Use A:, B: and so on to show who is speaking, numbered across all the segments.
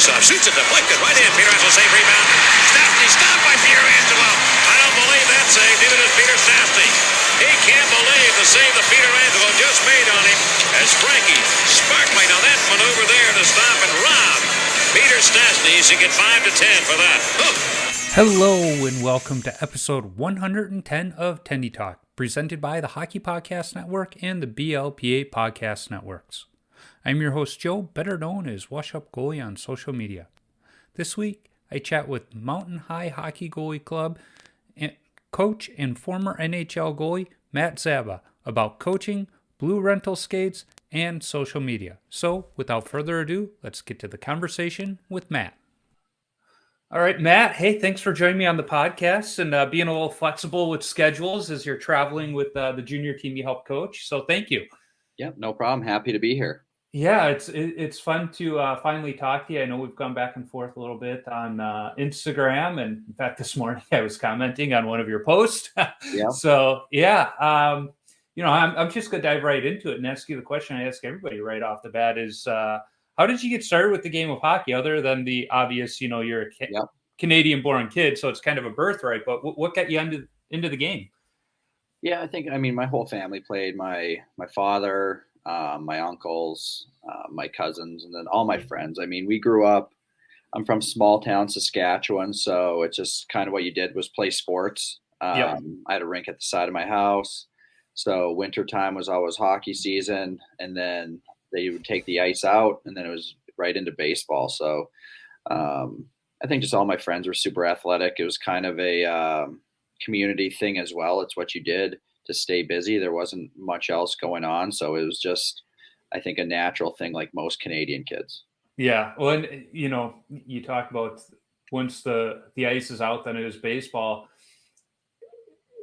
A: faceoff. Shoots it deflected right in. Peter has a safe rebound. Stopped by Peter Angelo. I don't believe that save. Neither does Peter Stastny. He can't believe the save that Peter Angelo just made on him as Frankie Sparkly. Now that maneuver there to stop and rob Peter Stastny. He get 5 to 10 for that.
B: Hello and welcome to episode 110 of Tendy Talk, presented by the Hockey Podcast Network and the BLPA Podcast Networks. I'm your host Joe, better known as Wash Up Goalie on social media. This week, I chat with Mountain High Hockey Goalie Club coach and former NHL goalie Matt Zaba about coaching, blue rental skates, and social media. So, without further ado, let's get to the conversation with Matt. All right, Matt. Hey, thanks for joining me on the podcast and being a little flexible with schedules as you're traveling with the junior team you help coach. So thank you.
C: Yep, no problem. Happy to be here.
B: Yeah, it's fun to finally talk to you. I know we've gone back and forth a little bit on Instagram, and in fact, this morning I was commenting on one of your posts.
C: Yeah.
B: So yeah, I'm just gonna dive right into it and ask you the question I ask everybody right off the bat: is how did you get started with the game of hockey? Other than the obvious, you're a Canadian-born kid, so it's kind of a birthright. But what got you into the game?
C: Yeah, I mean, my whole family played. My father, my uncles, my cousins, and then all my friends. I mean, we grew up. I'm from small town Saskatchewan, so it's just kind of what you did was play sports. I had a rink at the side of my house, so wintertime was always hockey season, and then they would take the ice out, and then it was right into baseball. So I think just all my friends were super athletic. It was kind of a community thing as well. It's what you did to stay busy. There wasn't much else going on. So it was just, I think, a natural thing like most Canadian kids.
B: Yeah. Well, and, you talk about once the ice is out, then it is baseball.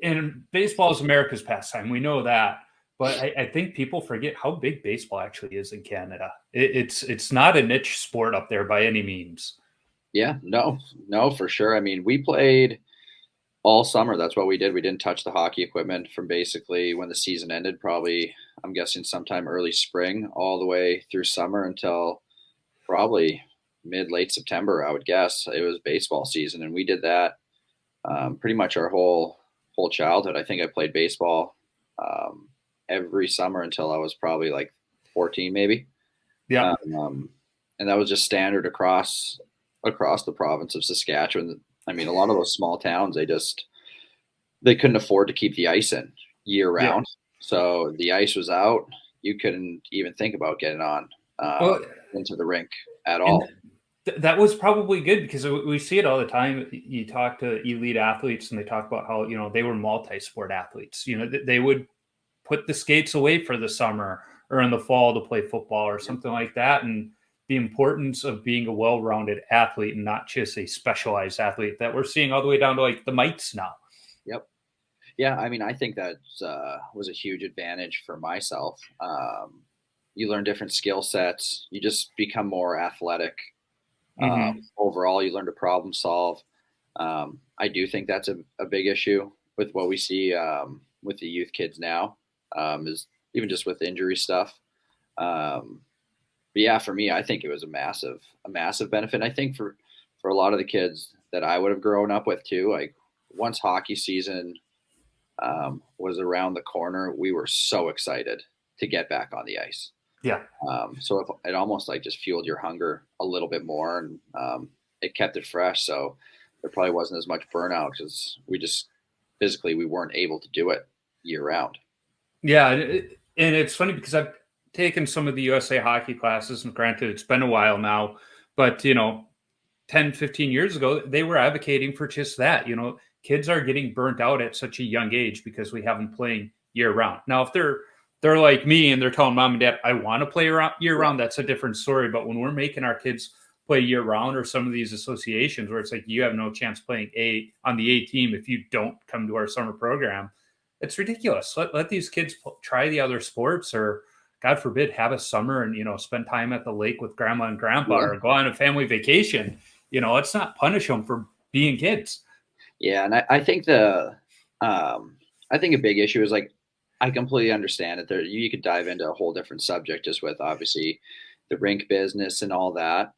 B: And baseball is America's pastime. We know that. But I think people forget how big baseball actually is in Canada. It's not a niche sport up there by any means.
C: Yeah, no, for sure. I mean, we played all summer. That's what we did. We didn't touch the hockey equipment from basically when the season ended, probably, I'm guessing sometime early spring, all the way through summer until probably late September, I would guess. It was baseball season. And we did that pretty much our whole childhood. I think I played baseball every summer until I was probably like 14, maybe.
B: Yeah.
C: And that was just standard across the province of Saskatchewan. I mean, a lot of those small towns, they couldn't afford to keep the ice in year round. Yeah. So the ice was out. You couldn't even think about getting on into the rink at all.
B: That was probably good because we see it all the time. You talk to elite athletes and they talk about how, they were multi-sport athletes. They would put the skates away for the summer or in the fall to play football or something like that. And the importance of being a well-rounded athlete and not just a specialized athlete that we're seeing all the way down to like the mites now.
C: Yep. Yeah. I mean, I think that was a huge advantage for myself. You learn different skill sets. You just become more athletic. Overall, you learn to problem solve. I do think that's a big issue with what we see with the youth kids now, is even just with injury stuff. But yeah, for me, I think it was a massive benefit. And I think for a lot of the kids that I would have grown up with too, like once hockey season was around the corner, we were so excited to get back on the ice.
B: Yeah.
C: So it almost like just fueled your hunger a little bit more, and it kept it fresh. So there probably wasn't as much burnout because we weren't able to do it year round.
B: Yeah. And it's funny because I've taken some of the USA hockey classes, and granted it's been a while now, but 10, 15 years ago, they were advocating for just that. Kids are getting burnt out at such a young age because we have them playing year round. Now, if they're like me and they're telling mom and dad, I want to play year round, that's a different story. But when we're making our kids play year round, or some of these associations where it's like, you have no chance playing on the A team if you don't come to our summer program, it's ridiculous. Let these kids try the other sports, or God forbid, have a summer and, spend time at the lake with grandma and grandpa, or go on a family vacation. Let's not punish them for being kids.
C: Yeah. And I think I think a big issue is like, I completely understand it. You could dive into a whole different subject just with obviously the rink business and all that.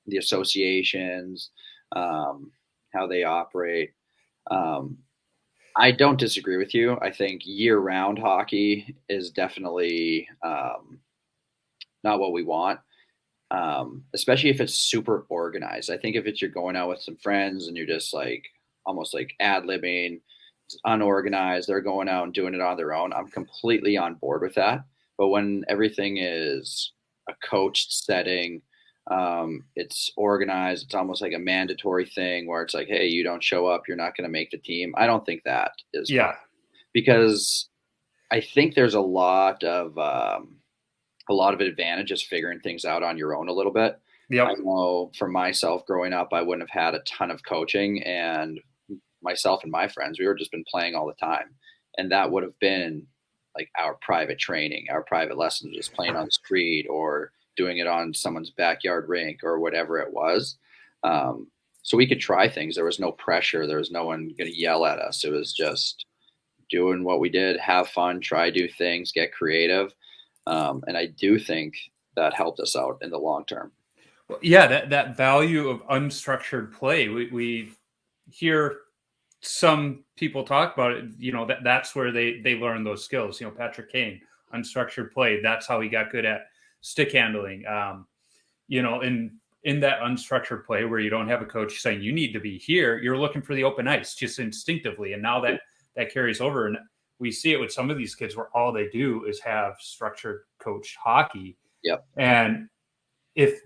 C: the associations, how they operate. I don't disagree with you. I think year-round hockey is definitely not what we want, especially if it's super organized. I think if it's you're going out with some friends and you're just like almost like ad-libbing, it's unorganized, they're going out and doing it on their own, I'm completely on board with that. But when everything is a coached setting, it's organized, it's almost like a mandatory thing where it's like, hey, you don't show up, you're not going to make the team. I don't think that is fun, because I think there's a lot of advantages figuring things out on your own a little bit. I know for myself growing up, I wouldn't have had a ton of coaching, and myself and my friends, we were just been playing all the time. And that would have been like our private training, our private lessons, just playing on the street or doing it on someone's backyard rink or whatever it was. So we could try things. There was no pressure. There was no one going to yell at us. It was just doing what we did, have fun, try do things, get creative. And I do think that helped us out in the long term.
B: Yeah, that value of unstructured play. We hear some people talk about it, that's where they learn those skills. Patrick Kane, unstructured play. That's how he got good at stick handling. In that unstructured play where you don't have a coach saying you need to be here, you're looking for the open ice just instinctively. And now that carries over. And we see it with some of these kids where all they do is have structured coached hockey.
C: Yep.
B: And if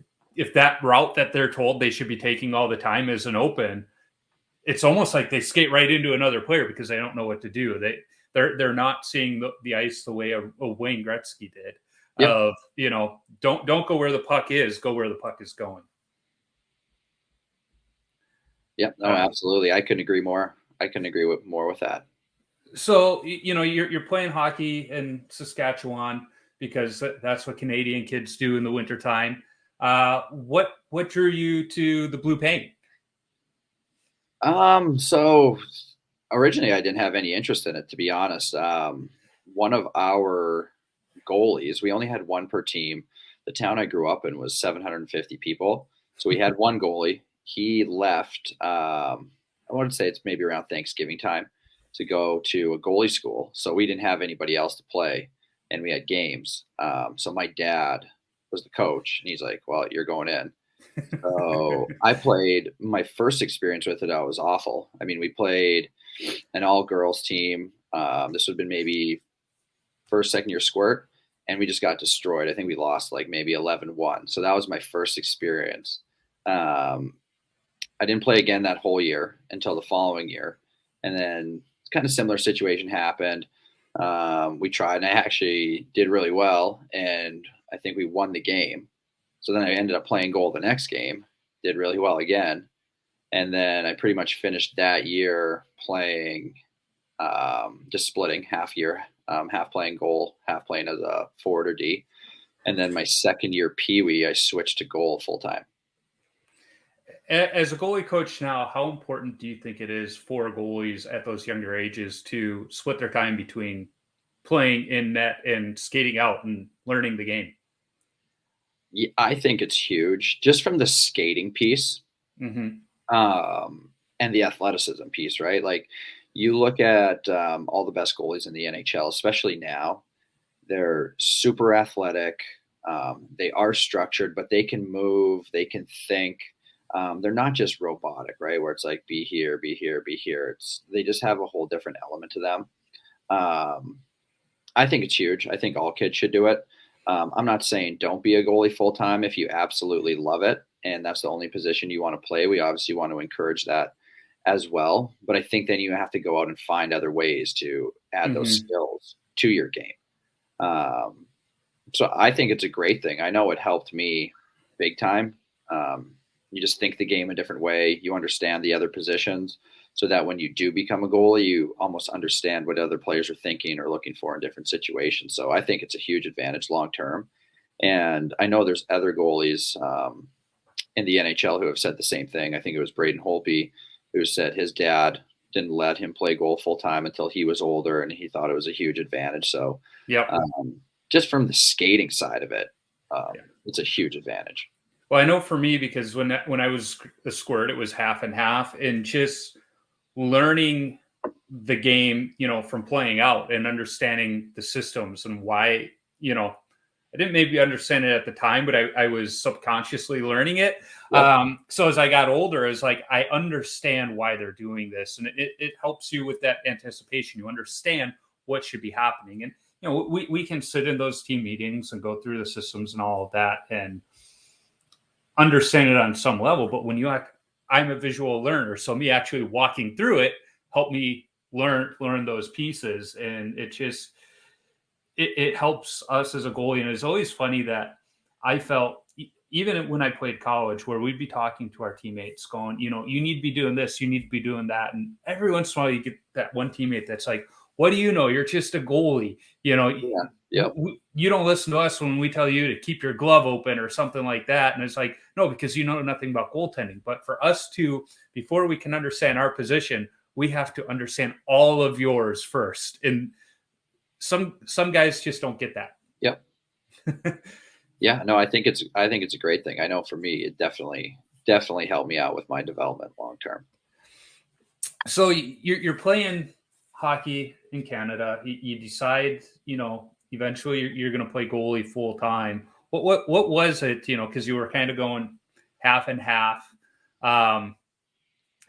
B: that route that they're told they should be taking all the time is an open, it's almost like they skate right into another player because they don't know what to do. They're not seeing the ice the way a Wayne Gretzky did.
C: Yep.
B: Of don't go where the puck is, go where the puck is going.
C: Yep. No, absolutely. I couldn't agree more. I couldn't agree more with that.
B: So you're playing hockey in Saskatchewan because that's what Canadian kids do in the wintertime. What drew you to the blue paint?
C: So originally I didn't have any interest in it, to be honest. One of our goalies, we only had one per team. The town I grew up in was 750 people. So we had one goalie. He left, I want to say it's maybe around Thanksgiving time, to go to a goalie school. So we didn't have anybody else to play, and we had games. So my dad was the coach, and he's like, well, you're going in. So I played. My first experience with it, I was awful. I mean, we played an all-girls team. This would have been maybe first, second year squirt, and we just got destroyed. I think we lost like maybe 11-1. So that was my first experience. I didn't play again that whole year until the following year. And then kind of similar situation happened. We tried, and I actually did really well, and I think we won the game. So then I ended up playing goal the next game, did really well again. And then I pretty much finished that year playing, just splitting half year, half playing goal, half playing as a forward or D. And then my second year Pee-wee, I switched to goal full time.
B: As a goalie coach now, how important do you think it is for goalies at those younger ages to split their time between playing in net and skating out and learning the game?
C: Yeah, I think it's huge, just from the skating piece, and the athleticism piece, right? Like you look at all the best goalies in the NHL, especially now, they're super athletic. They are structured, but they can move, they can think. They're not just robotic, right? Where it's like, be here, be here, be here. They just have a whole different element to them. I think it's huge. I think all kids should do it. I'm not saying don't be a goalie full time if you absolutely love it and that's the only position you want to play. We obviously want to encourage that as well. But I think then you have to go out and find other ways to add those skills to your game. So I think it's a great thing. I know it helped me big time. You just think the game a different way. You understand the other positions so that when you do become a goalie, you almost understand what other players are thinking or looking for in different situations. So I think it's a huge advantage long term. And I know there's other goalies in the NHL who have said the same thing. I think it was Braden Holtby who said his dad didn't let him play goal full time until he was older, and he thought it was a huge advantage. So just from the skating side of it, it's a huge advantage.
B: Well, I know for me, because when I was a squirt, it was half and half, and just learning the game, from playing out and understanding the systems and why, I didn't maybe understand it at the time, but I was subconsciously learning it.
C: Yep.
B: So as I got older, it's like, I understand why they're doing this. And it helps you with that anticipation. You understand what should be happening. And, we can sit in those team meetings and go through the systems and all of that and understand it on some level. But when I'm a visual learner. So me actually walking through it helped me learn those pieces. And it helps us as a goalie. And it's always funny that I felt, even when I played college, where we'd be talking to our teammates going, you need to be doing this, you need to be doing that. And every once in a while you get that one teammate that's like, what do you know? You're just a goalie.
C: Yeah. Yep.
B: You don't listen to us when we tell you to keep your glove open or something like that. And it's like, no, because you know nothing about goaltending. But for us to, before we can understand our position, we have to understand all of yours first. And some guys just don't get that.
C: Yep. Yeah, no, I think it's a great thing. I know for me, it definitely helped me out with my development long term.
B: So you're playing hockey in Canada. You decide, eventually you're going to play goalie full time. What was it, because you were kind of going half and half. And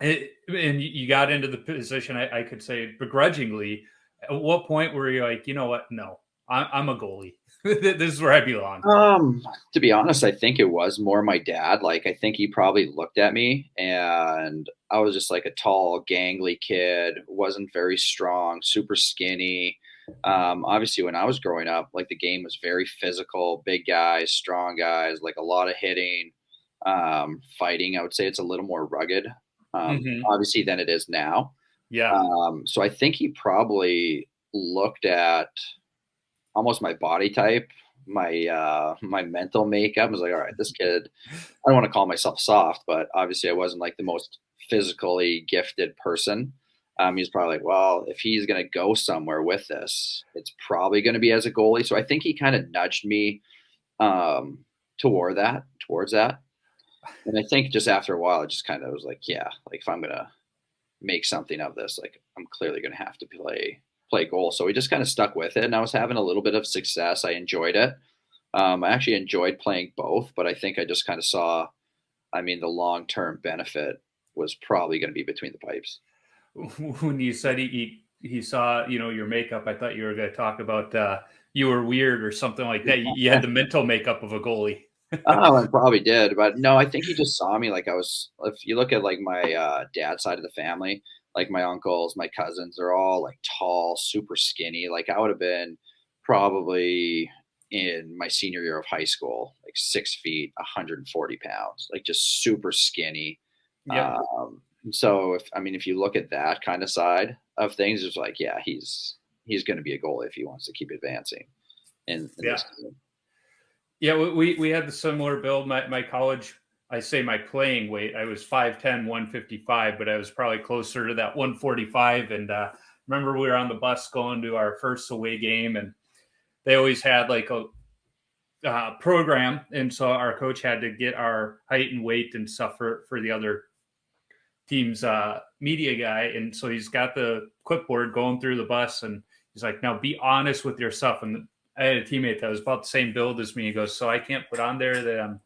B: you got into the position, I could say begrudgingly. At what point were you like, you know what? No, I'm a goalie. This is where I belong.
C: To be honest, I think it was more my dad. Like, I think he probably looked at me, and I was just like a tall, gangly kid, wasn't very strong, super skinny. Obviously, when I was growing up, like, the game was very physical, big guys, strong guys, like a lot of hitting, fighting. I would say it's a little more rugged, obviously, than it is now.
B: Yeah.
C: So I think he probably looked at almost my body type, my mental makeup. I was like, all right, this kid, I don't want to call myself soft, but obviously I wasn't like the most physically gifted person. He's probably like, well, if he's going to go somewhere with this, it's probably going to be as a goalie. So I think he kind of nudged me towards that. And I think just after a while, it just kind of was like, yeah, like, if I'm going to make something of this, like, I'm clearly going to have to play goal. So we just kind of stuck with it, and I was having a little bit of success. I enjoyed it. I actually enjoyed playing both, but I think I just kind of saw, the long-term benefit was probably going to be between the pipes.
B: When you said he saw, your makeup, I thought you were going to talk about you were weird or something like that. You had the mental makeup of a goalie.
C: Oh, I probably did, but no, I think he just saw me like I was. If you look at like my dad's side of the family, like my uncles, my cousins, they're all like tall, super skinny. Like, I would have been probably in my senior year of high school, like 6 feet, 140 pounds, like just super skinny.
B: Yeah.
C: So if you look at that kind of side of things, it's like, yeah, he's going to be a goalie if he wants to keep advancing in this game.
B: Yeah, we had the similar build. My college, I say my playing weight, I was 5'10", 155, but I was probably closer to that 145. And remember, we were on the bus going to our first away game, and they always had like a program. And so our coach had to get our height and weight and stuff for the other team's media guy. And so he's got the clipboard going through the bus, and he's like, now be honest with your stuff. And I had a teammate that was about the same build as me. He goes, so I can't put on there that I'm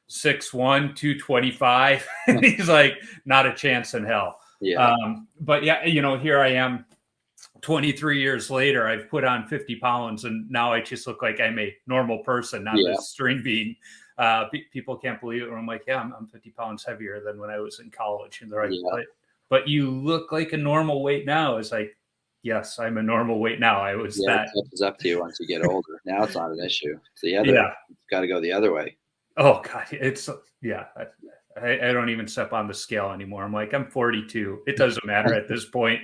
B: 6'1", 225. And he's like, not a chance in hell.
C: Yeah.
B: But yeah, here I am 23 years later. I've put on 50 pounds, and now I just look like I'm a normal person, not this string bean. People can't believe it. I'm like, yeah, I'm 50 pounds heavier than when I was in college. And they're like, but you look like a normal weight now. It's like, yes, I'm a normal weight now. I was that.
C: It catches up to you once you get older. Now it's not an issue. It's the other. Yeah. It's got to go the other way.
B: Oh God, it's I don't even step on the scale anymore. I'm like, I'm 42. It doesn't matter at this point.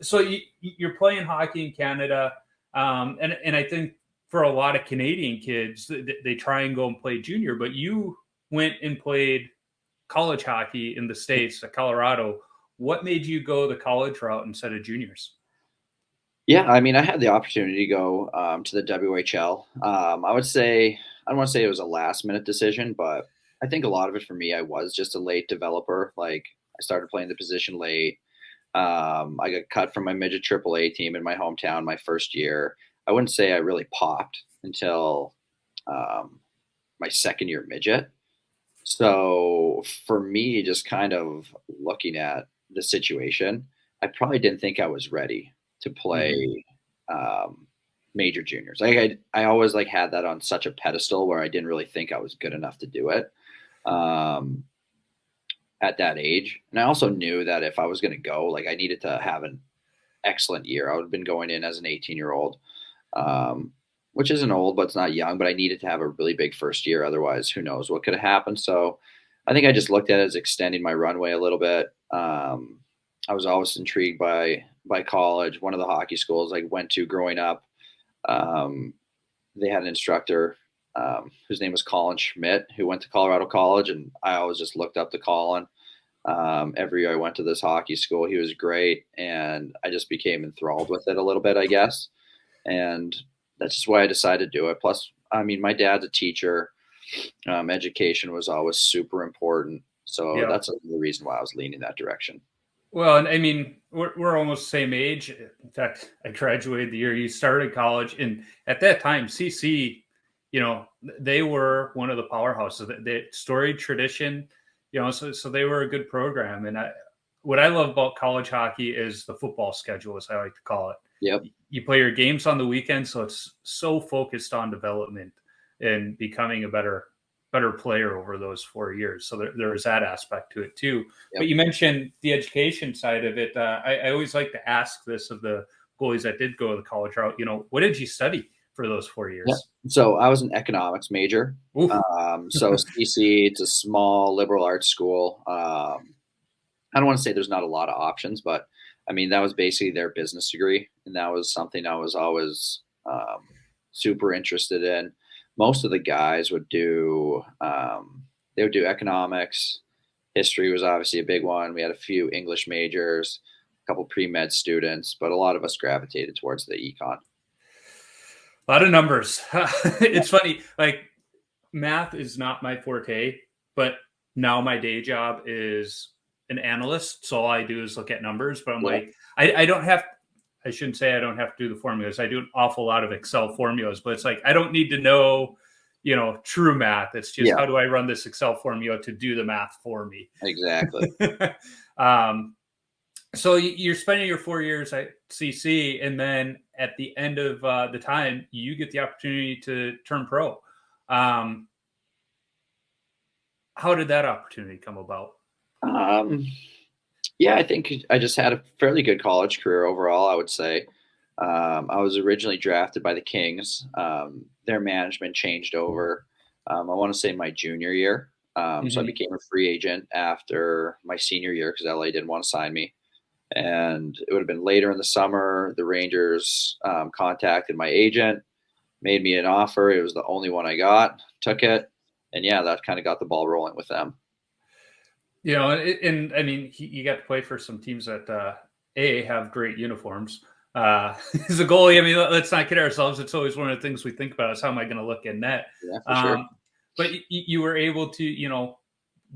B: So you're playing hockey in Canada, and I think for a lot of Canadian kids, they try and go and play junior, but you went and played college hockey in the States, at Colorado. What made you go the college route instead of juniors?
C: Yeah, I had the opportunity to go to the WHL. I would say don't want to say it was a last minute decision, but I think a lot of it for me, I was just a late developer. Like I started playing the position late. I got cut from my midget AAA team in my hometown my first year. I wouldn't say I really popped until um, my second year midget. So for me, just kind of looking at the situation, I probably didn't think I was ready to
B: Mhm.
C: play major juniors. I always like had that on such a pedestal where I didn't really think I was good enough to do it um, at that age. And I also knew that if I was going to go, like I needed to have an excellent year. I would have been going in as an 18-year-old, um, which isn't old, but it's not young. But I needed to have a really big first year. Otherwise, who knows what could have happened. So I think I just looked at it as extending my runway a little bit. I was always intrigued by college. One of the hockey schools I went to growing up, um, they had an instructor whose name was Colin Schmidt, who went to Colorado College, and I always just looked up to Colin. Every year I went to this hockey school, he was great, and I just became enthralled with it a little bit, I guess. And that's just why I decided to do it. Plus, I mean, my dad's a teacher. Education was always super important, so
B: Yeah.
C: that's the reason why I was leaning that direction.
B: Well, and I mean, we're almost the same age. In fact, I graduated the year you started college, and at that time, CC, they were one of the powerhouses. The storied tradition, so they were a good program. And what I love about college hockey is the football schedule, as I like to call it.
C: Yep.
B: You play your games on the weekend, so it's so focused on development and becoming a better player over those 4 years. So there's that aspect to it too. But
C: Yep.
B: you mentioned the education side of it. I always like to ask this of the goalies that did go the college route. What did you study for those 4
C: Yep.
B: years?
C: So I was an economics major.
B: Oof.
C: So CC, it's a small liberal arts school. I don't want to say there's not a lot of options, but I mean, that was basically their business degree. And that was something I was always super interested in. Most of the guys they would do economics. History was obviously a big one. We had a few English majors, a couple pre-med students, but a lot of us gravitated towards the econ.
B: A lot of numbers. It's funny. Like math is not my forte, but now my day job is an analyst. So all I do is look at numbers, but I'm
C: Yeah.
B: like, I don't have, I shouldn't say I don't have to do the formulas. I do an awful lot of Excel formulas, but it's like, I don't need to know, true math. It's just,
C: Yeah,
B: how do I run this Excel formula to do the math for me?
C: exactly.
B: um, so you're spending your 4 years at CC, and then at the end of the time, you get the opportunity to turn pro. Um, how did that opportunity come about?
C: Um, yeah, I think I just had a fairly good college career overall, I would say. I was originally drafted by the Kings. Their management changed over, I want to say my junior year. So I
B: Mm-hmm.
C: became a free agent after my senior year because LA didn't want to sign me. And it would have been later in the summer. The Rangers contacted my agent, made me an offer. It was the only one I got, took it. And yeah, that kind of got the ball rolling with them.
B: And I mean, you got to play for some teams that have great uniforms. As a goalie, I mean, let's not kid ourselves. It's always one of the things we think about is how am I going to look in net.
C: Yeah, for sure.
B: But you were able to,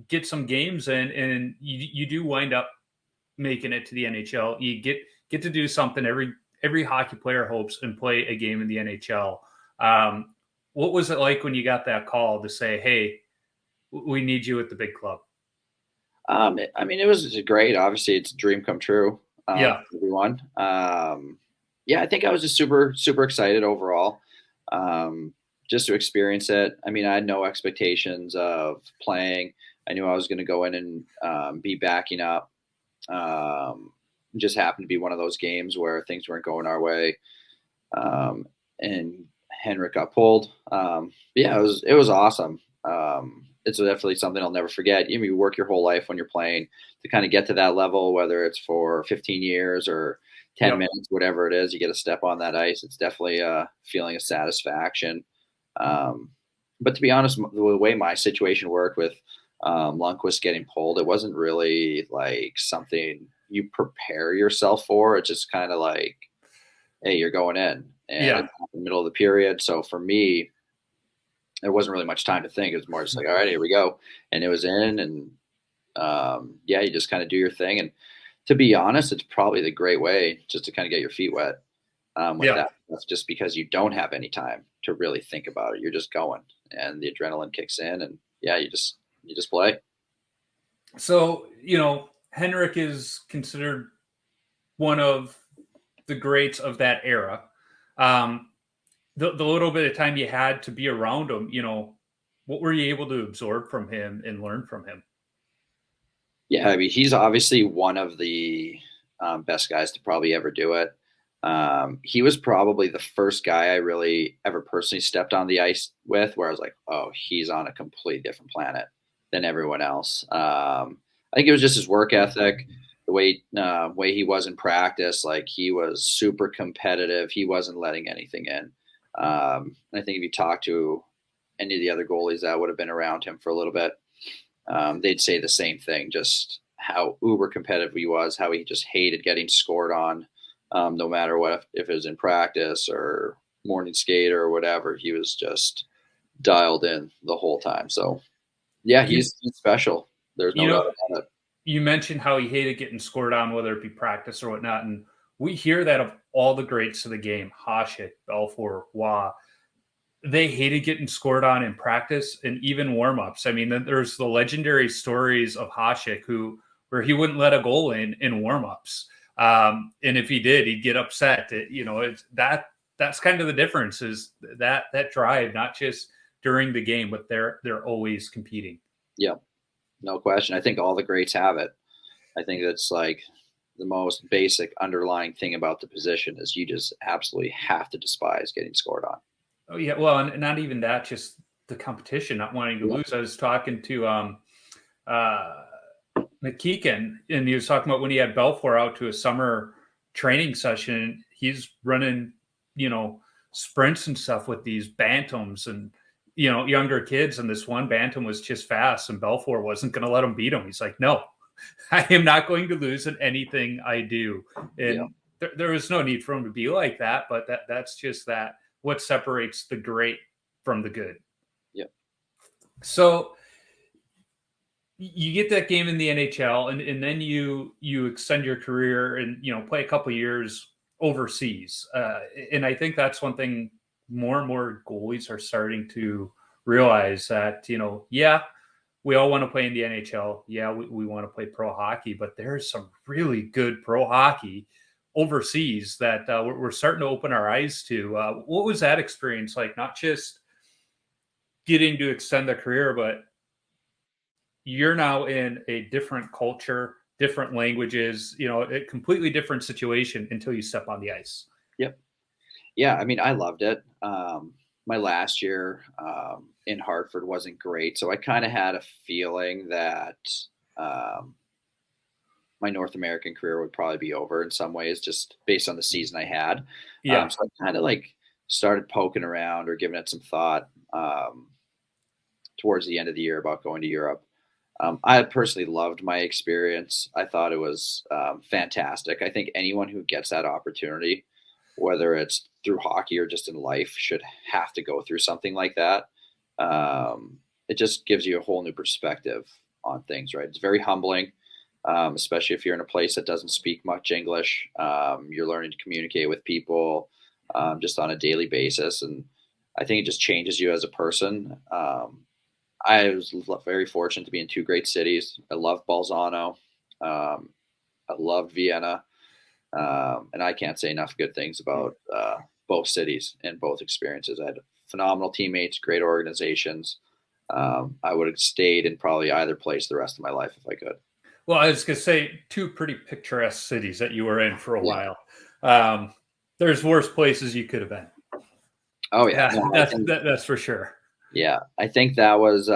B: get some games in, and you do wind up making it to the NHL. You get to do something every hockey player hopes and play a game in the NHL. What was it like when you got that call to say, "Hey, we need you at the big club"?
C: I mean, it was great. Obviously, it's a dream come true
B: Yeah.
C: for everyone. Yeah, I think I was just super, super excited overall, just to experience it. I mean, I had no expectations of playing. I knew I was going to go in and be backing up. Just happened to be one of those games where things weren't going our way, and Henrik got pulled. Yeah, it was awesome. It's definitely something I'll never forget. You work your whole life when you're playing to kind of get to that level, whether it's for 15 years or 10
B: Yep.
C: minutes, whatever it is, you get to step on that ice. It's definitely a feeling of satisfaction. But to be honest, the way my situation worked with Lundqvist getting pulled, it wasn't really like something you prepare yourself for. It's just kind of like, hey, you're going in, and
B: Yeah.
C: it's in the middle of the period. So for me, there wasn't really much time to think. It was more just like, all right, here we go. And it was in, and yeah, you just kind of do your thing. And to be honest, it's probably the great way just to kind of get your feet wet with
B: Yeah.
C: that. That's just because you don't have any time to really think about it. You're just going, and the adrenaline kicks in, and yeah, you just play.
B: So, Henrik is considered one of the greats of that era. Um, the little bit of time you had to be around him, what were you able to absorb from him and learn from him?
C: Yeah, I mean, he's obviously one of the best guys to probably ever do it. He was probably the first guy I really ever personally stepped on the ice with, where I was like, "Oh, he's on a completely different planet than everyone else." I think it was just his work ethic, the way he was in practice. Like he was super competitive. He wasn't letting anything in. I think if you talk to any of the other goalies that would have been around him for a little bit, they'd say the same thing, just how uber competitive he was, how he just hated getting scored on, no matter what, if it was in practice or morning skate or whatever. He was just dialed in the whole time. So, yeah,
B: You,
C: he's special. There's
B: you
C: no doubt
B: know,
C: about it.
B: you mentioned how he hated getting scored on, whether it be practice or whatnot. And we hear that of all the greats of the game, Hasek, Belfour, Wah, they hated getting scored on in practice and even warmups. I mean, there's the legendary stories of Hasek where he wouldn't let a goal in warmups. And if he did, he'd get upset. It's that's kind of the difference is that drive, not just during the game, but they're always competing.
C: Yeah, no question. I think all the greats have it. I think that's like the most basic underlying thing about the position is you just absolutely have to despise getting scored on.
B: Oh yeah, well, and not even that, just the competition, not wanting to
C: Yeah.
B: lose. I was talking to uh, McKeegan, and he was talking about when he had Belfour out to a summer training session. He's running, sprints and stuff with these bantams and younger kids. And this one bantam was just fast, and Belfour wasn't going to let him beat him. He's like, no, I am not going to lose in anything I do.
C: Yeah.
B: And there was no need for him to be like that, but that's just that what separates the great from the good.
C: Yeah.
B: So you get that game in the NHL, and then you extend your career and play a couple years overseas. And I think that's one thing more and more goalies are starting to realize that yeah, we all want to play in the NHL. Yeah, we want to play pro hockey, but there's some really good pro hockey overseas that we're starting to open our eyes to. What was that experience like? Not just getting to extend the career, but you're now in a different culture, different languages, a completely different situation until you step on the ice.
C: Yep. Yeah. I mean, I loved it. My last year in Hartford wasn't great. So I kind of had a feeling that um, my North American career would probably be over in some ways, just based on the season I had.
B: Yeah.
C: So I kind of like started poking around or giving it some thought towards the end of the year about going to Europe. I personally loved my experience. I thought it was fantastic. I think anyone who gets that opportunity, whether it's through hockey or just in life, should have to go through something like that. It just gives you a whole new perspective on things, right? It's very humbling, especially if you're in a place that doesn't speak much English. You're learning to communicate with people just on a daily basis. And I think it just changes you as a person. I was very fortunate to be in two great cities. I love Bolzano. I love Vienna. And I can't say enough good things about both cities and both experiences. I had phenomenal teammates, great organizations. I would have stayed in probably either place the rest of my life if I could.
B: Well, I was going to say two pretty picturesque cities that you were in for a while. There's worse places you could have been.
C: Oh yeah,
B: no, that's for sure.
C: Yeah, I think that was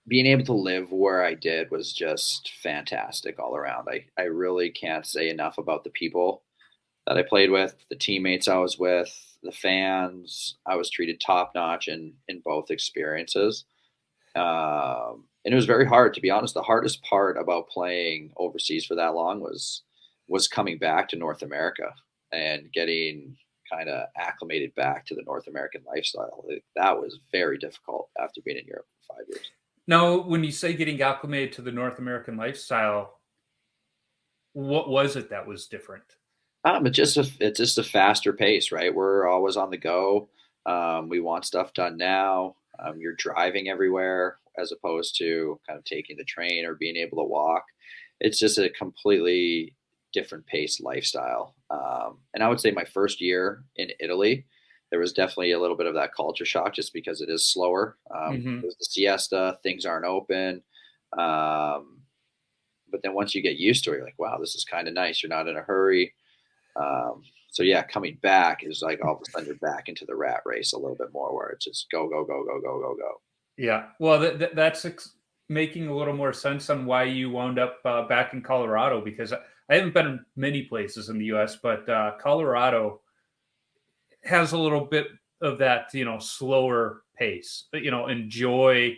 C: being able to live where I did was just fantastic all around. I really can't say enough about the people that I played with, the teammates I was with, the fans. I was treated top notch in both experiences. And it was very hard, to be honest. The hardest part about playing overseas for that long was coming back to North America and getting kind of acclimated back to the North American lifestyle. That was very difficult after being in Europe for 5 years.
B: Now, when you say getting acclimated to the North American lifestyle, what was it that was different?
C: It's just a faster pace, right? We're always on the go. We want stuff done now. You're driving everywhere as opposed to kind of taking the train or being able to walk. It's just a completely different pace lifestyle. And I would say my first year in Italy, there was definitely a little bit of that culture shock just because it is slower. There's the siesta, things aren't open. But then once you get used to it, you're like, wow, this is kind of nice. You're not in a hurry. So yeah, coming back is like all of a sudden you're back into the rat race a little bit more, where it's just go, go, go, go, go, go, go.
B: Yeah. Well, that's making a little more sense on why you wound up back in Colorado, because I haven't been in many places in the U.S., but Colorado has a little bit of that, slower pace. Enjoy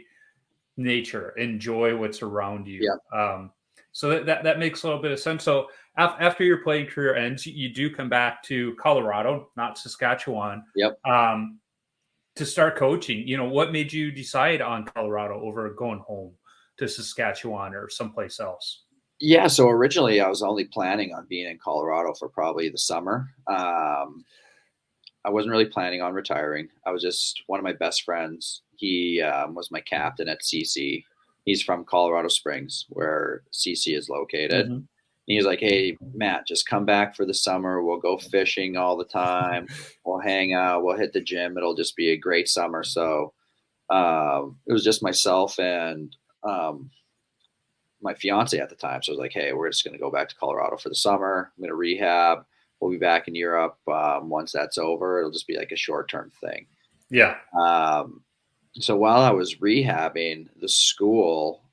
B: nature, enjoy what's around you.
C: Yeah.
B: So that makes a little bit of sense. So after your playing career ends, you do come back to Colorado, not Saskatchewan.
C: Yep.
B: To start coaching. What made you decide on Colorado over going home to Saskatchewan or someplace else?
C: Yeah. So originally I was only planning on being in Colorado for probably the summer. I wasn't really planning on retiring. I was just one of my best friends. He was my captain at CC. He's from Colorado Springs, where CC is located.
B: Mm-hmm.
C: He's like, hey, Matt, just come back for the summer. We'll go fishing all the time. We'll hang out. We'll hit the gym. It'll just be a great summer. So it was just myself and my fiance at the time. So I was like, hey, we're just going to go back to Colorado for the summer. I'm going to rehab. We'll be back in Europe once that's over. It'll just be like a short-term thing.
B: Yeah.
C: So while I was rehabbing, the school,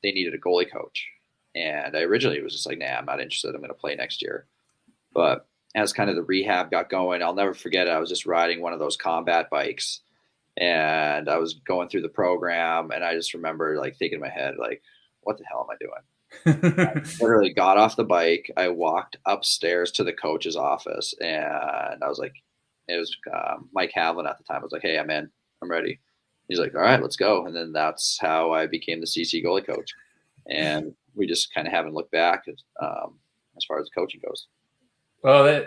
C: they needed a goalie coach. And I originally was just like, nah, I'm not interested. I'm going to play next year. But as kind of the rehab got going, I'll never forget it. I was just riding one of those combat bikes and I was going through the program. And I just remember like thinking in my head, like, what the hell am I doing? I literally got off the bike. I walked upstairs to the coach's office and I was like, it was Mike Havlin at the time. I was like, hey, I'm in. I'm ready. He's like, all right, let's go. And then that's how I became the CC goalie coach. And we just kind of haven't looked back as far as coaching goes.
B: Well,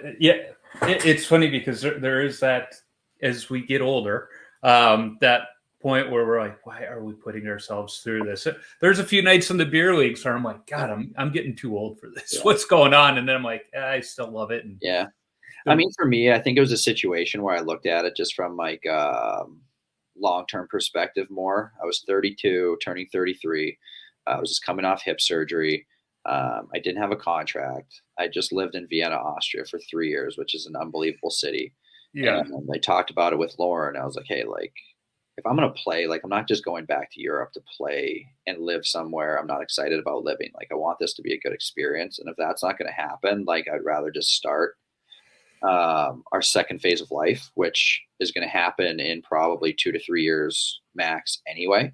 B: it's funny because there is that as we get older, that point where we're like, why are we putting ourselves through this? There's a few nights in the beer leagues where I'm like, God, I'm getting too old for this. Yeah. What's going on? And then I'm like, I still love it. And
C: yeah. I mean, for me, I think it was a situation where I looked at it just from like long-term perspective more. I was 32, turning 33. I was just coming off hip surgery. I didn't have a contract. I just lived in Vienna, Austria for 3 years, which is an unbelievable city.
B: Yeah.
C: And I talked about it with Lauren. I was like, hey, like, if I'm going to play, like, I'm not just going back to Europe to play and live somewhere I'm not excited about living. Like, I want this to be a good experience. And if that's not going to happen, like, I'd rather just start our second phase of life, which is going to happen in probably 2 to 3 years max anyway.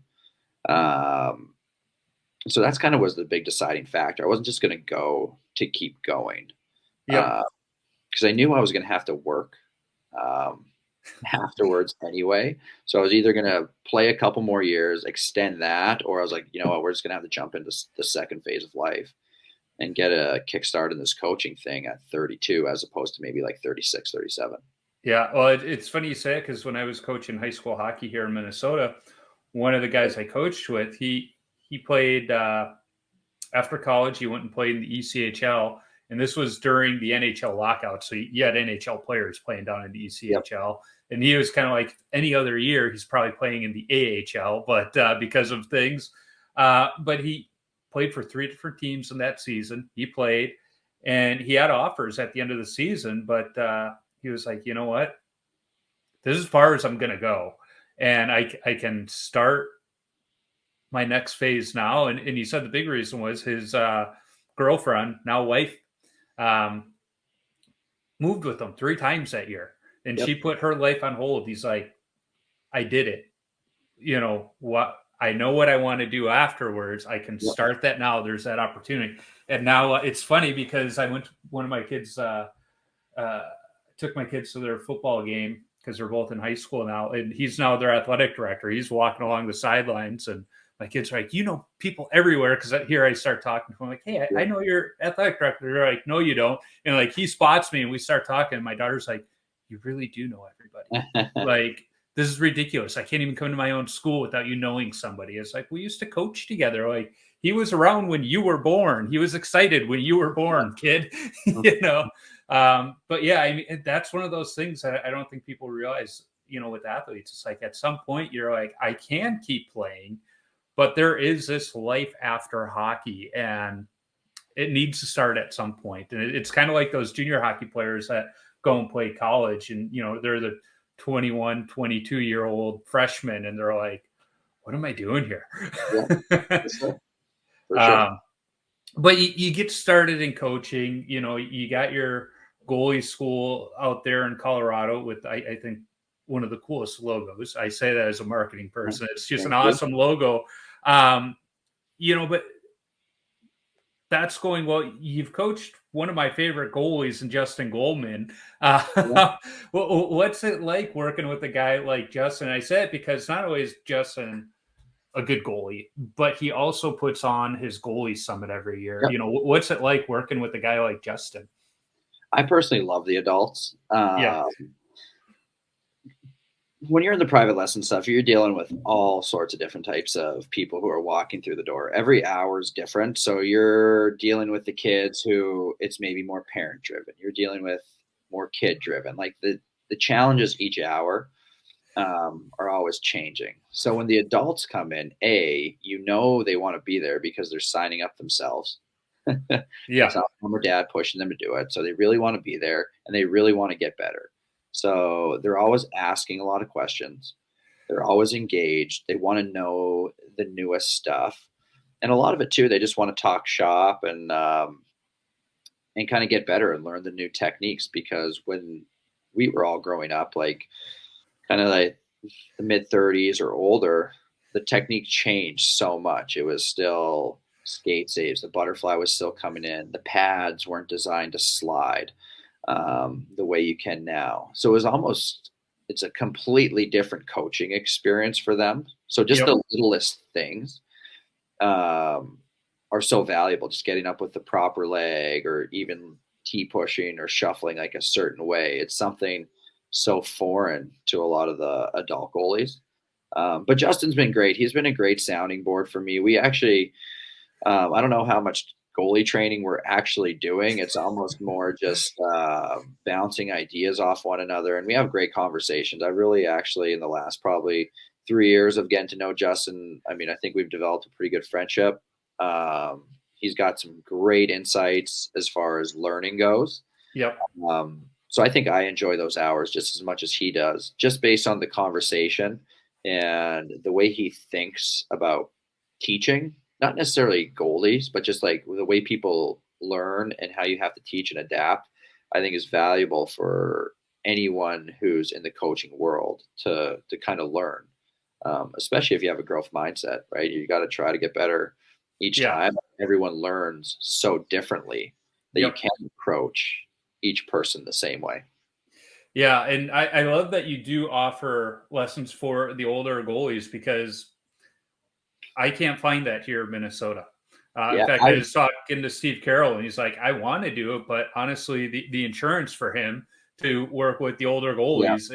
C: So that's kind of was the big deciding factor. I wasn't just going to go to keep going.
B: Yeah.
C: Because I knew I was going to have to work afterwards anyway. So I was either going to play a couple more years, extend that, or I was like, you know what, we're just going to have to jump into the second phase of life and get a kickstart in this coaching thing at 32 as opposed to maybe like 36, 37.
B: Yeah. Well, it's funny you say it because when I was coaching high school hockey here in Minnesota, one of the guys I coached with, he played after college. He went and played in the ECHL, and this was during the NHL lockout. So you had NHL players playing down in the ECHL, yep. And he was kind of like any other year, he's probably playing in the AHL, but because of things, but he played for 3 different teams in that season. He played, and he had offers at the end of the season, but he was like, you know what? This is as far as I'm going to go, and I can start my next phase now. And he said the big reason was his girlfriend, now wife, moved with him 3 times that year. And yep. She put her life on hold. He's like, I did it. You know what? I know what I want to do afterwards. I can start that now. There's that opportunity. And now it's funny because I went to one of my kids' took my kids to their football game because they're both in high school now, and he's now their athletic director. He's walking along the sidelines, and my kids are like, people everywhere. Because here I start talking to him, like, hey, I know you're athletic director. They're like, no, you don't. And like he spots me, and we start talking. And my daughter's like, you really do know everybody. Like, this is ridiculous. I can't even come to my own school without you knowing somebody. It's like, we used to coach together. Like, he was around when you were born. He was excited when you were born, kid. But yeah, I mean, that's one of those things that I don't think people realize, with athletes. It's like at some point you're like, I can keep playing, but there is this life after hockey, and it needs to start at some point. And it's kind of like those junior hockey players that go and play college, and they're the 21, 22-year-old freshmen, and they're like, what am I doing here?
C: Yeah, for sure.
B: But you get started in coaching, you got your goalie school out there in Colorado with, I think, one of the coolest logos. I say that as a marketing person. It's just an awesome logo. But that's going well. You've coached one of my favorite goalies in Justin Goldman. What's it like working with a guy like Justin? I say it because not only is Justin a good goalie, but he also puts on his goalie summit every year.
C: Yep.
B: What's it like working with a guy like Justin?
C: I personally love the adults. When you're in the private lesson stuff, you're dealing with all sorts of different types of people who are walking through the door. Every hour is different. So you're dealing with the kids who it's maybe more parent driven. You're dealing with more kid driven. Like the challenges each hour are always changing. So when the adults come in, they want to be there because they're signing up themselves. It's not mom or dad pushing them to do it. So they really want to be there, and they really want to get better. So they're always asking a lot of questions. They're always engaged. They want to know the newest stuff. And a lot of it too, they just want to talk shop and kind of get better and learn the new techniques, because when we were all growing up, like kind of like the mid 30s or older, the technique changed so much. It was still skate saves. The butterfly was still coming in. The pads weren't designed to slide the way you can now. So it's a completely different coaching experience for them. So just the littlest things are so valuable. Just getting up with the proper leg, or even T pushing or shuffling like a certain way. It's something so foreign to a lot of the adult goalies. But Justin's been great. He's been a great sounding board for me. We actually, I don't know how much goalie training we're actually doing. It's almost more just bouncing ideas off one another. And we have great conversations. I really actually, in the last probably 3 years of getting to know Justin, I think we've developed a pretty good friendship. He's got some great insights as far as learning goes.
B: Yep.
C: So I think I enjoy those hours just as much as he does, just based on the conversation and the way he thinks about teaching, not necessarily goalies, but just like the way people learn and how you have to teach and adapt, I think is valuable for anyone who's in the coaching world to kind of learn, especially if you have a growth mindset, right? You got to try to get better each time. Everyone learns so differently that you can't approach each person the same way.
B: Yeah, and I love that you do offer lessons for the older goalies, because I can't find that here in Minnesota. In fact, I was talking to Steve Carroll, and he's like, I want to do it, but honestly, the insurance for him to work with the older goalies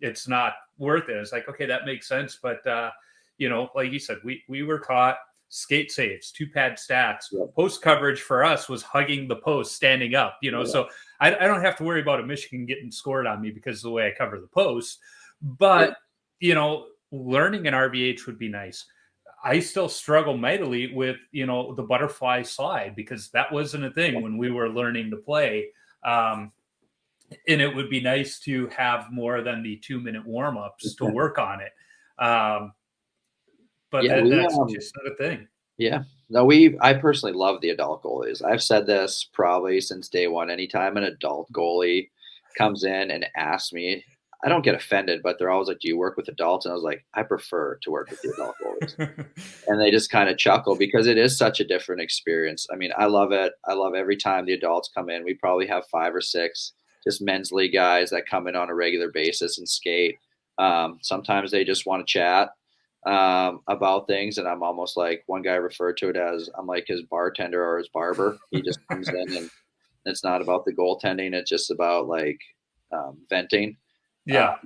B: it's not worth it. It's like, okay, that makes sense. But, like you said, we were taught skate saves, 2-pad stacks. Post coverage for us was hugging the post, standing up, so I don't have to worry about a Michigan getting scored on me because of the way I cover the post. But, learning an RVH would be nice. I still struggle mightily with, the butterfly slide, because that wasn't a thing when we were learning to play. And it would be nice to have more than the 2-minute warm-ups to work on it. But that's just not a thing.
C: Yeah. No, I personally love the adult goalies. I've said this probably since day one. Anytime an adult goalie comes in and asks me, I don't get offended, but they're always like, do you work with adults? And I was like, I prefer to work with the adult goalies. And they just kind of chuckle, because it is such a different experience. I love it. I love every time the adults come in. We probably have 5 or 6 just men's league guys that come in on a regular basis and skate. Sometimes they just want to chat about things, and I'm almost like, one guy referred to it as, I'm like his bartender or his barber. He just comes in, and it's not about the goaltending. It's just about like venting.
B: Yeah.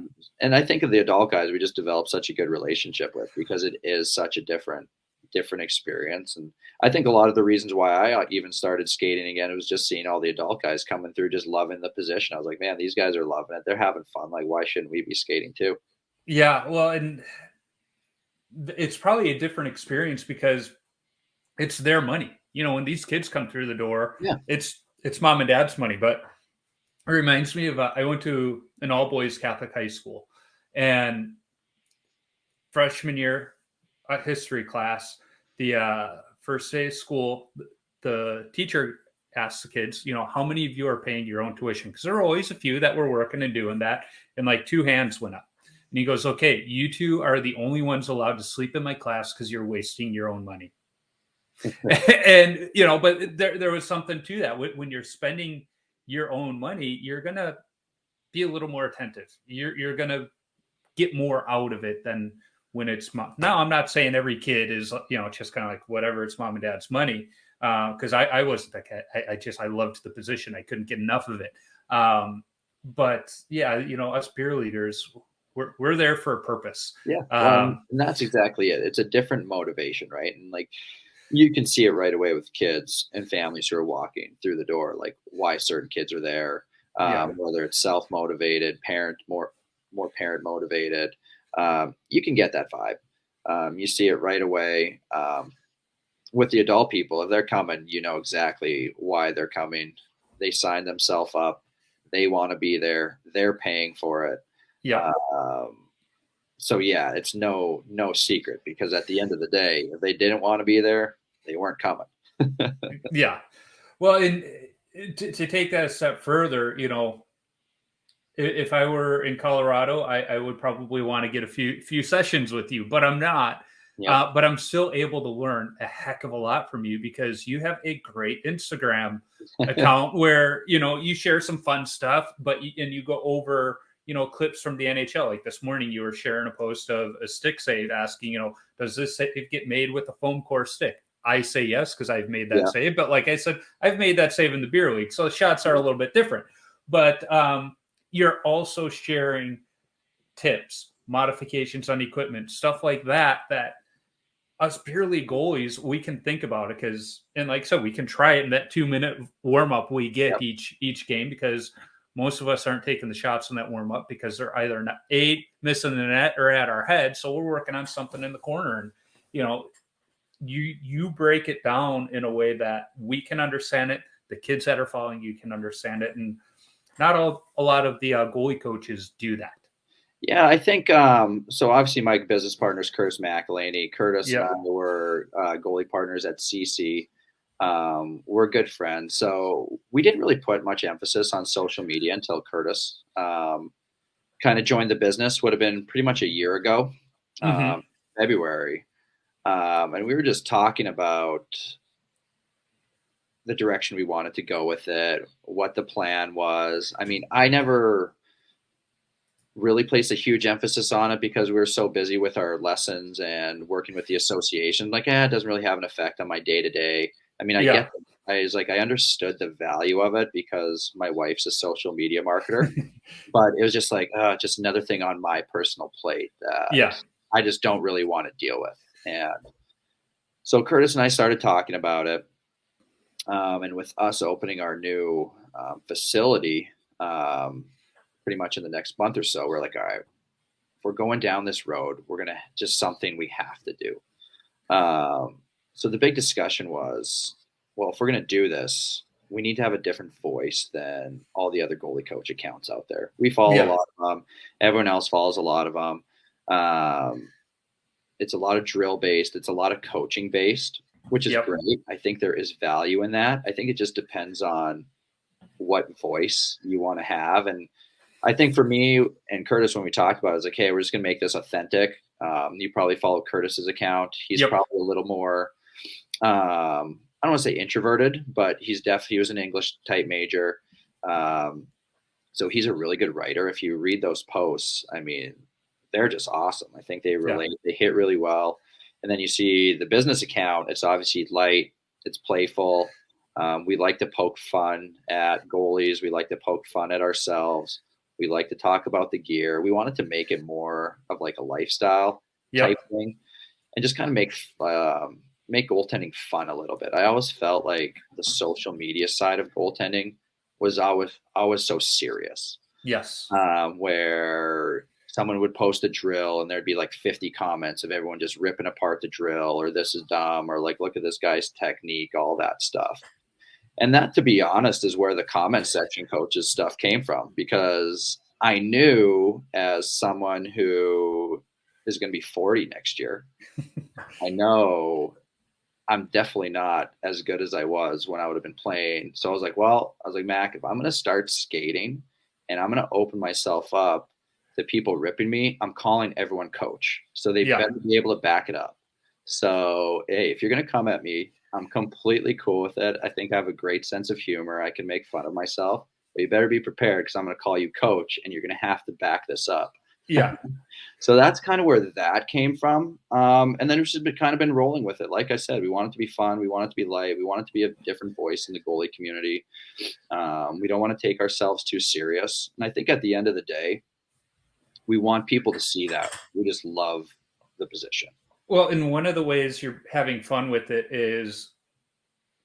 C: And I think of the adult guys, we just developed such a good relationship with, because it is such a different experience. And I think a lot of the reasons why I even started skating again, it was just seeing all the adult guys coming through, just loving the position. I was like, man, these guys are loving it. They're having fun. Like, why shouldn't we be skating too?
B: Yeah. Well, and it's probably a different experience because it's their money. When these kids come through the door,
C: Yeah.
B: it's mom and dad's money. But it reminds me of I went to an all boys Catholic high school, and freshman year history class, the first day of school, the teacher asked the kids, how many of you are paying your own tuition? Because there were always a few that were working and doing that, and like 2 hands went up. And he goes, okay, you two are the only ones allowed to sleep in my class because you're wasting your own money. And, but there was something to that. When you're spending your own money, you're going to be a little more attentive. You're going to get more out of it than when it's mom. Now, I'm not saying every kid is, just kind of like whatever, it's mom and dad's money. Because I wasn't that kid. I loved the position. I couldn't get enough of it. But yeah, us peer leaders, we're there for a purpose.
C: Yeah. And that's exactly it. It's a different motivation, right? And like, you can see it right away with kids and families who are walking through the door, like why certain kids are there, whether it's self-motivated, more parent motivated. You can get that vibe. You see it right away. With the adult people, if they're coming, you know exactly why they're coming. They sign themselves up. They want to be there. They're paying for it.
B: Yeah.
C: So yeah, it's no secret, because at the end of the day, if they didn't want to be there, they weren't coming.
B: Yeah. Well, and to take that a step further, if I were in Colorado, I would probably want to get a few sessions with you, but I'm not.
C: Yeah.
B: But I'm still able to learn a heck of a lot from you, because you have a great Instagram account where, you share some fun stuff, and you go over, clips from the NHL. Like this morning, you were sharing a post of a stick save asking, does this save get made with a foam core stick? I say yes, because I've made that save. But like I said, I've made that save in the beer league. So the shots are a little bit different. But you're also sharing tips, modifications on equipment, stuff like that us beer league goalies, we can think about it, because, and like I said, we can try it in that 2-minute warm up we get each game, because most of us aren't taking the shots in that warm up because they're either not missing the net or at our head. So we're working on something in the corner, and you break it down in a way that we can understand it. The kids that are following you can understand it, and not a lot of the goalie coaches do that.
C: Yeah, I think so. Obviously, my business partner is Curtis McElhaney. Curtis and I were goalie partners at CC. We're good friends, so we didn't really put much emphasis on social media until Curtis kind of joined the business. Would have been pretty much a year ago, February, and we were just talking about the direction we wanted to go with it, what the plan was. I mean, I never really placed a huge emphasis on it because we were so busy with our lessons and working with the association. Like, it doesn't really have an effect on my day to day. I mean, I understood the value of it because my wife's a social media marketer, but it was just like, just another thing on my personal plate that I just don't really want to deal with. And so Curtis and I started talking about it. And with us opening our new facility, pretty much in the next month or so, we're like, all right, if we're going down this road, we're going to just something we have to do. So the big discussion was, well, if we're going to do this, we need to have a different voice than all the other goalie coach accounts out there. We follow a lot of them. Everyone else follows a lot of them. It's a lot of drill based. It's a lot of coaching based, which is great. I think there is value in that. I think it just depends on what voice you want to have. And I think for me and Curtis, when we talked about it, was like, hey, we're just going to make this authentic. You probably follow Curtis's account. He's probably a little more, I don't want to say introverted, but he was an English type major. So he's a really good writer. If you read those posts, I mean, they're just awesome. I think they relate, they hit really well. And then you see the business account, it's obviously light, it's playful. We like to poke fun at goalies. We like to poke fun at ourselves. We like to talk about the gear. We wanted to make it more of like a lifestyle type thing, and just kind of make goaltending fun a little bit. I always felt like the social media side of goaltending was always so serious.
B: Yes.
C: Where someone would post a drill and there'd be like 50 comments of everyone just ripping apart the drill, or this is dumb, or like, look at this guy's technique, all that stuff. And that, to be honest, is where the comment section coaches stuff came from, because I knew, as someone who is going to be 40 next year, I know I'm definitely not as good as I was when I would have been playing. So I was like, Mac, if I'm going to start skating and I'm going to open myself up to people ripping me, I'm calling everyone coach. So they better be able to back it up. So, hey, if you're going to come at me, I'm completely cool with it. I think I have a great sense of humor. I can make fun of myself, but you better be prepared, because I'm going to call you coach and you're going to have to back this up.
B: Yeah.
C: So that's kind of where that came from. And then we've just been rolling with it. Like I said, we want it to be fun. We want it to be light. We want it to be a different voice in the goalie community. We don't want to take ourselves too serious. And I think at the end of the day, we want people to see that we just love the position.
B: Well, and one of the ways you're having fun with it is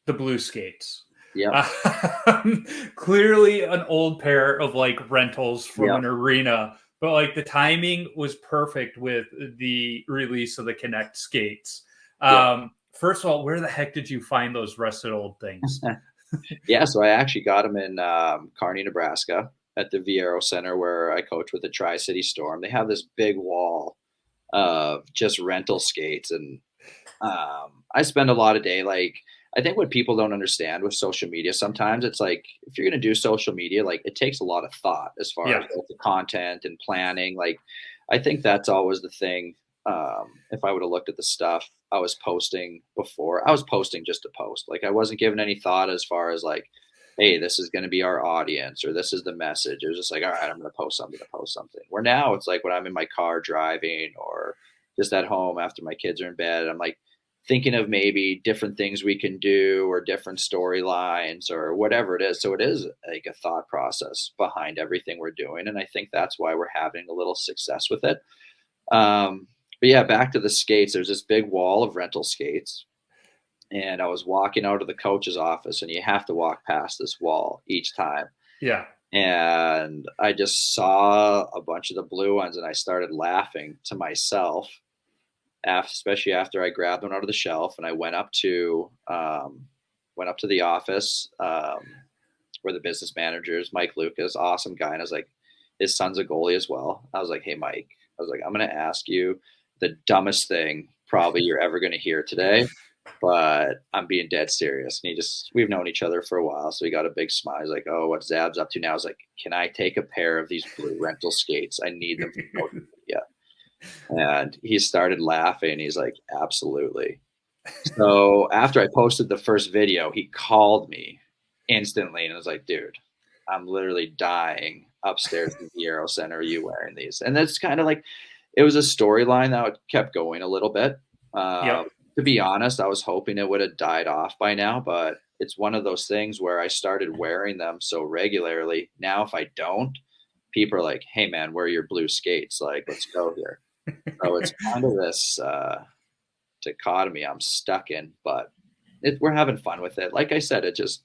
B: the blue skates.
C: Yeah.
B: Clearly an old pair of like rentals from an arena, but like the timing was perfect with the release of the Connect skates. First of all, where the heck did you find those rusted old things?
C: So I actually got them in Kearney, Nebraska, at the Viero Center, where I coach with the Tri-City Storm. They have this big wall of just rental skates. And I spend a lot of day, like, I think what people don't understand with social media, sometimes it's like, if you're going to do social media, like, it takes a lot of thought as far as like, the content and planning. Like, I think that's always the thing. If I would have looked at the stuff I was posting before, I was posting just to post. Like, I wasn't giving any thought as far as like, hey, this is going to be our audience, or this is the message. It was just like, all right, I'm going to post something to post something. Where now it's like when I'm in my car driving, or just at home after my kids are in bed, I'm like thinking of maybe different things we can do, or different storylines, or whatever it is. So it is like a thought process behind everything we're doing. And I think that's why we're having a little success with it. But yeah, back to the skates, there's this big wall of rental skates. And I was walking out of the coach's office, and you have to walk past this wall each time.
B: Yeah.
C: And I just saw a bunch of the blue ones, and I started laughing to myself, especially after I grabbed one out of the shelf. And I went up to the office where the business manager is, Mike Lucas, awesome guy. And I was like, his son's a goalie as well. I was like, hey, Mike, I was like, I'm going to ask you the dumbest thing probably you're ever going to hear today, but I'm being dead serious. And we've known each other for a while, so he got a big smile. He's like, oh, what's Zab's up to now? I was like, can I take a pair of these blue rental skates? I need them for social media. And he started laughing. He's like, absolutely. So after I posted the first video, he called me instantly, and I was like, dude, I'm literally dying upstairs in the Viero Center. Are you wearing these? And that's kind of like, it was a storyline that kept going a little bit. To be honest, I was hoping it would have died off by now, but it's one of those things where I started wearing them so regularly. Now, if I don't, people are like, hey, man, where are your blue skates? Like, let's go here. So it's kind of this dichotomy I'm stuck in, but we're having fun with it. Like I said, just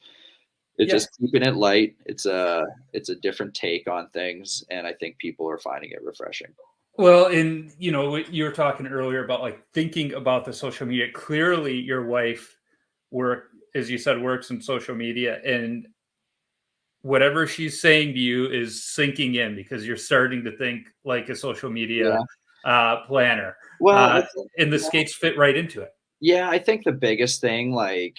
C: keeping it light. It's a different take on things, and I think people are finding it refreshing.
B: Well, and you were talking earlier about like thinking about the social media. Clearly, your wife as you said, works in social media, and whatever she's saying to you is sinking in, because you're starting to think like a social media planner.
C: Well,
B: and the skates fit right into it.
C: Yeah, I think the biggest thing, like,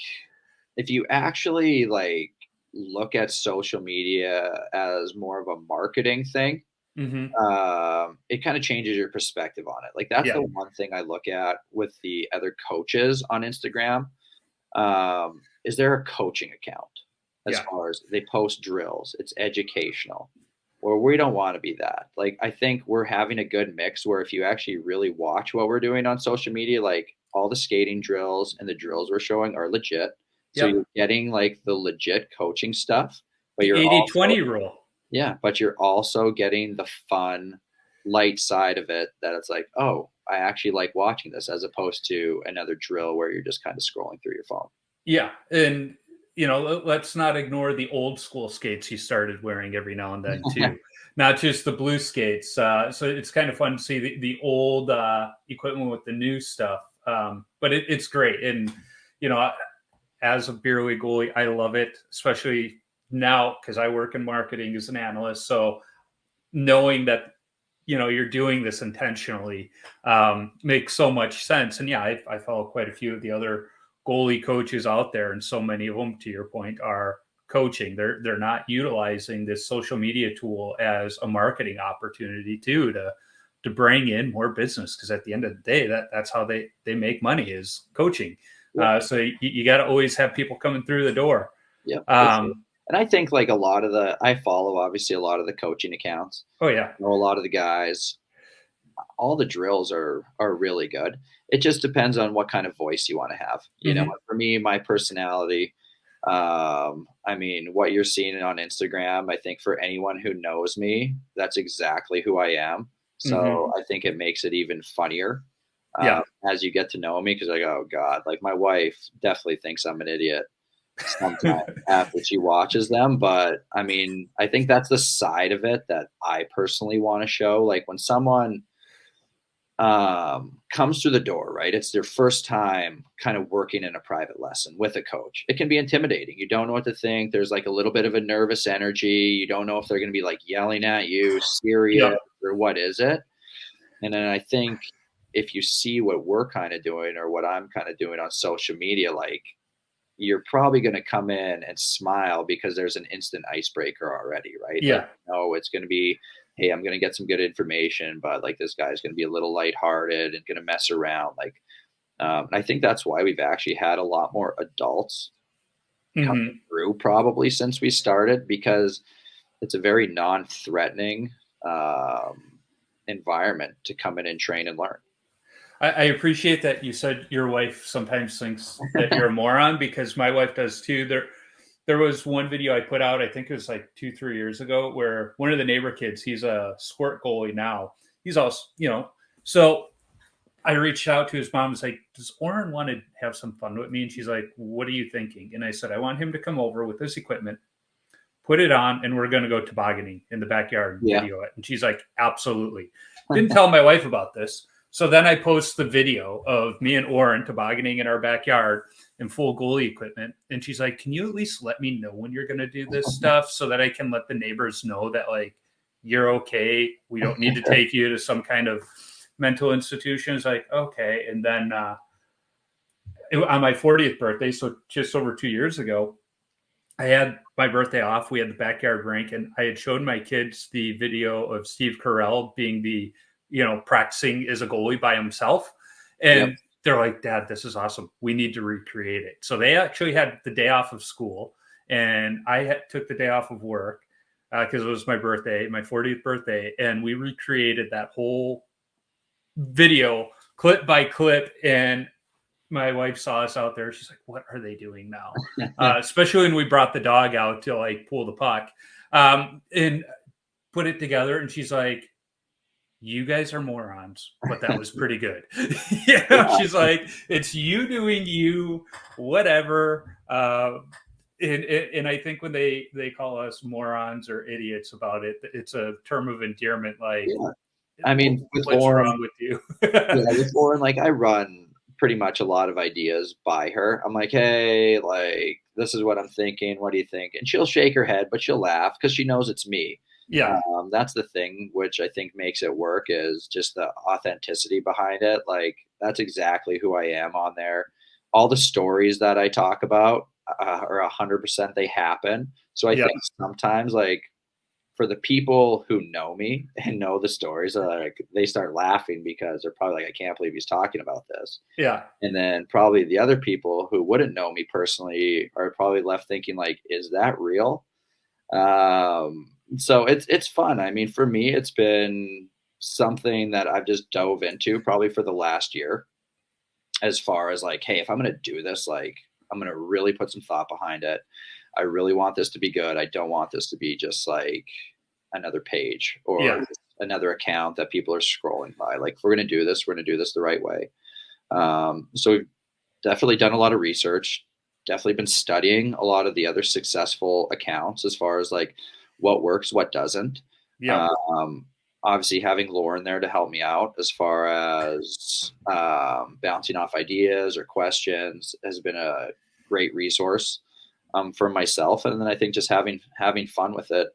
C: if you actually like look at social media as more of a marketing thing, it kind of changes your perspective on it. Like, that's the one thing I look at with the other coaches on Instagram. Is there a coaching account? As far as they post drills, it's educational. Or we don't want to be that. Like, I think we're having a good mix where if you actually really watch what we're doing on social media, like all the skating drills and the drills we're showing are legit. So
B: Yep.
C: you're getting like the legit coaching stuff, but
B: The
C: you're
B: 80-20
C: also,
B: rule.
C: yeah, but you're also getting the fun, light side of it that it's like, oh, I actually like watching this as opposed to another drill where you're just kind of scrolling through your phone.
B: Yeah, and let's not ignore the old school skates he started wearing every now and then too, not just the blue skates. So it's kind of fun to see the old equipment with the new stuff. But it's great, and you know, as a beer league goalie, I love it, especially now because I work in marketing as an analyst. So knowing that you're doing this intentionally makes so much sense. And yeah, I follow quite a few of the other goalie coaches out there, and so many of them, to your point, are coaching. They're not utilizing this social media tool as a marketing opportunity too, to bring in more business, because at the end of the day, that's how they make money, is coaching.
C: Yeah.
B: So you got to always have people coming through the door.
C: Yeah. Sure. And I think like I follow obviously a lot of the coaching accounts.
B: Oh yeah.
C: I know a lot of the guys. All the drills are really good. It just depends on what kind of voice you want to have. You know, for me, my personality, I mean, what you're seeing on Instagram, I think for anyone who knows me, that's exactly who I am. So I think it makes it even funnier
B: Yeah.
C: as you get to know me, because like, oh God, like my wife definitely thinks I'm an idiot sometimes after she watches them. But I mean, I think that's the side of it that I personally want to show. Like when someone comes through the door, right? It's their first time kind of working in a private lesson with a coach. It can be intimidating. You don't know what to think. There's like a little bit of a nervous energy. You don't know if they're going to be like yelling at you, serious,
B: Yep.
C: or what is it? And then I think if you see what we're kind of doing or what I'm kind of doing on social media, like you're probably going to come in and smile because there's an instant icebreaker already, right?
B: Yeah.
C: Like, no, it's going to be, hey, I'm going to get some good information, but like this guy's going to be a little lighthearted and going to mess around. Like, I think that's why we've actually had a lot more adults coming through probably since we started, because it's a very non-threatening environment to come in and train and learn.
B: I appreciate that you said your wife sometimes thinks that you're a moron, because my wife does too. There was one video I put out, I think it was like 2-3 years ago, where one of the neighbor kids, he's a squirt goalie now. He's also, so I reached out to his mom and was like, does Oren want to have some fun with me? And she's like, what are you thinking? And I said, I want him to come over with this equipment, put it on, and we're going to go tobogganing in the backyard and video it. And she's like, absolutely. Didn't tell my wife about this. So then I post the video of me and Oren tobogganing in our backyard in full goalie equipment. And she's like, can you at least let me know when you're going to do this stuff so that I can let the neighbors know that like, you're okay. We don't need to take you to some kind of mental institution. It's like, okay. And then on my 40th birthday, so just over 2 years ago, I had my birthday off. We had the backyard rink, and I had showed my kids the video of Steve Carell being the, practicing as a goalie by himself. And they're like, Dad, this is awesome. We need to recreate it. So they actually had the day off of school, and I took the day off of work because it was my birthday, my 40th birthday. And we recreated that whole video clip by clip. And my wife saw us out there. She's like, what are they doing now? Especially when we brought the dog out to like pull the puck and put it together. And she's like, you guys are morons, but that was pretty good. She's like, it's you doing you, whatever. And I think when they call us morons or idiots about it, it's a term of endearment. Like,
C: I mean, with
B: what's
C: Lauren,
B: wrong with you?
C: with Lauren, like I run pretty much a lot of ideas by her. I'm like, hey, like this is what I'm thinking. What do you think? And she'll shake her head, but she'll laugh because she knows it's me.
B: Yeah.
C: That's the thing which I think makes it work, is just the authenticity behind it. Like that's exactly who I am on there. All the stories that I talk about are 100% they happen. So I think sometimes like for the people who know me and know the stories, like they start laughing because they're probably like, I can't believe he's talking about this.
B: Yeah.
C: And then probably the other people who wouldn't know me personally are probably left thinking like, is that real? So it's fun. I mean, for me, it's been something that I've just dove into probably for the last year, as far as like, hey, if I'm going to do this, like, I'm going to really put some thought behind it. I really want this to be good. I don't want this to be just like another page or
B: Yeah.
C: another account that people are scrolling by. Like, if we're going to do this, we're going to do this the right way. So we've definitely done a lot of research, definitely been studying a lot of the other successful accounts as far as like what works, what doesn't.
B: Yeah.
C: Um, Obviously, having Lauren there to help me out as far as bouncing off ideas or questions has been a great resource for myself. And then I think just having fun with it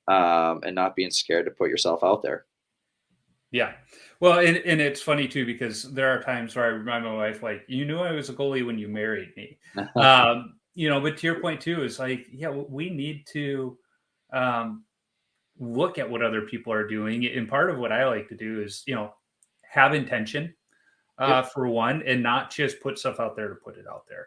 C: and not being scared to put yourself out there.
B: Yeah. Well, and it's funny too, because there are times where I remind my wife, like, you knew I was a goalie when you married me. But to your point too, is like, yeah, we need to um, look at what other people are doing. And part of what I like to do is, have intention
C: Yep.
B: for one, and not just put stuff out there to put it out there.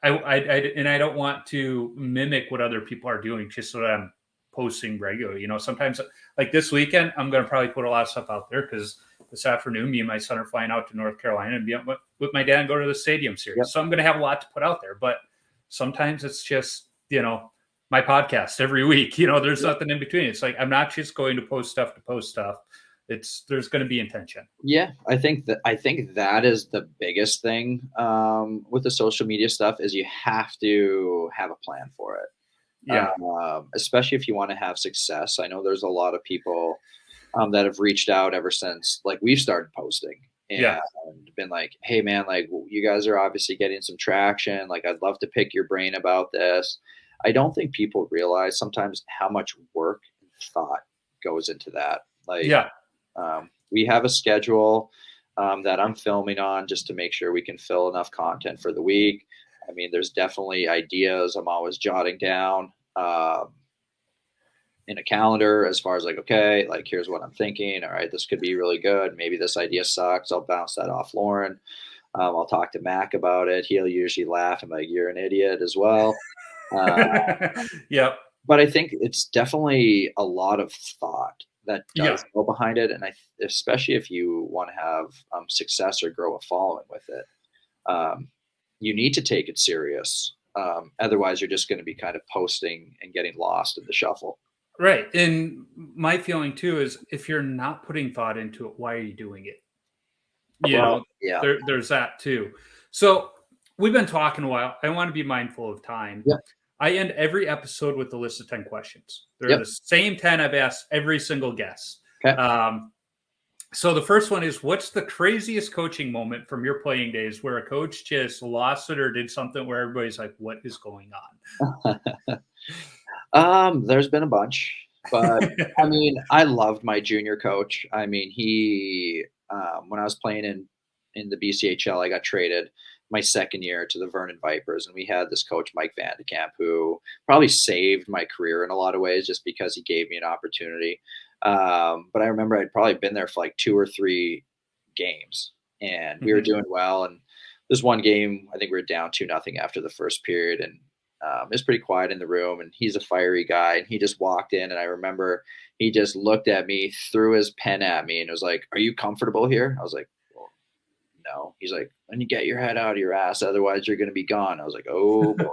B: I don't want to mimic what other people are doing just so that I'm posting regularly. Sometimes like this weekend, I'm going to probably put a lot of stuff out there because this afternoon, me and my son are flying out to North Carolina and be up with my dad and go to the stadium series.
C: Yep.
B: So I'm going to have a lot to put out there. But sometimes it's just, my podcast every week. There's nothing in between. It's like I'm not just going to post stuff to post stuff. There's going to be intention.
C: Yeah, I think that is the biggest thing with the social media stuff is you have to have a plan for it.
B: Yeah.
C: Especially if you want to have success. I know there's a lot of people that have reached out ever since like we've started posting and been like, hey man, like you guys are obviously getting some traction. Like I'd love to pick your brain about this. I don't think people realize sometimes how much work and thought goes into that. Like, we have a schedule that I'm filming on just to make sure we can fill enough content for the week. I mean, there's definitely ideas I'm always jotting down in a calendar as far as like, okay, like here's what I'm thinking. All right, this could be really good. Maybe this idea sucks. I'll bounce that off Lauren. I'll talk to Mac about it. He'll usually laugh and like, you're an idiot as well.
B: Yep.
C: But I think it's definitely a lot of thought that does go behind it, and especially if you want to have success or grow a following with it, you need to take it serious. Otherwise, you're just going to be kind of posting and getting lost in the shuffle.
B: Right, and my feeling too is if you're not putting thought into it, why are you doing it? There's that too. So we've been talking a while. I want to be mindful of time.
C: Yeah.
B: I end every episode with a list of 10 questions. They're the same 10 I've asked every single guest.
C: Okay.
B: So the first one is, what's the craziest coaching moment from your playing days where a coach just lost it or did something where everybody's like, what is going
C: on? There's been a bunch, but I mean, I loved my junior coach. I mean, he, when I was playing in the BCHL, I got traded my second year to the Vernon Vipers. And we had this coach, Mike Vandekamp, who probably saved my career in a lot of ways just because he gave me an opportunity. But I remember I'd probably been there for like 2 or 3 games and we were doing well. And this one game, I think we were down 2-0 after the first period. And it was pretty quiet in the room, and he's a fiery guy. And he just walked in, and I remember he just looked at me, threw his pen at me, and was like, "Are you comfortable here?" I was like, "Well, no." He's like, "When you get your head out of your ass, otherwise you're going to be gone." I was like, "Oh boy."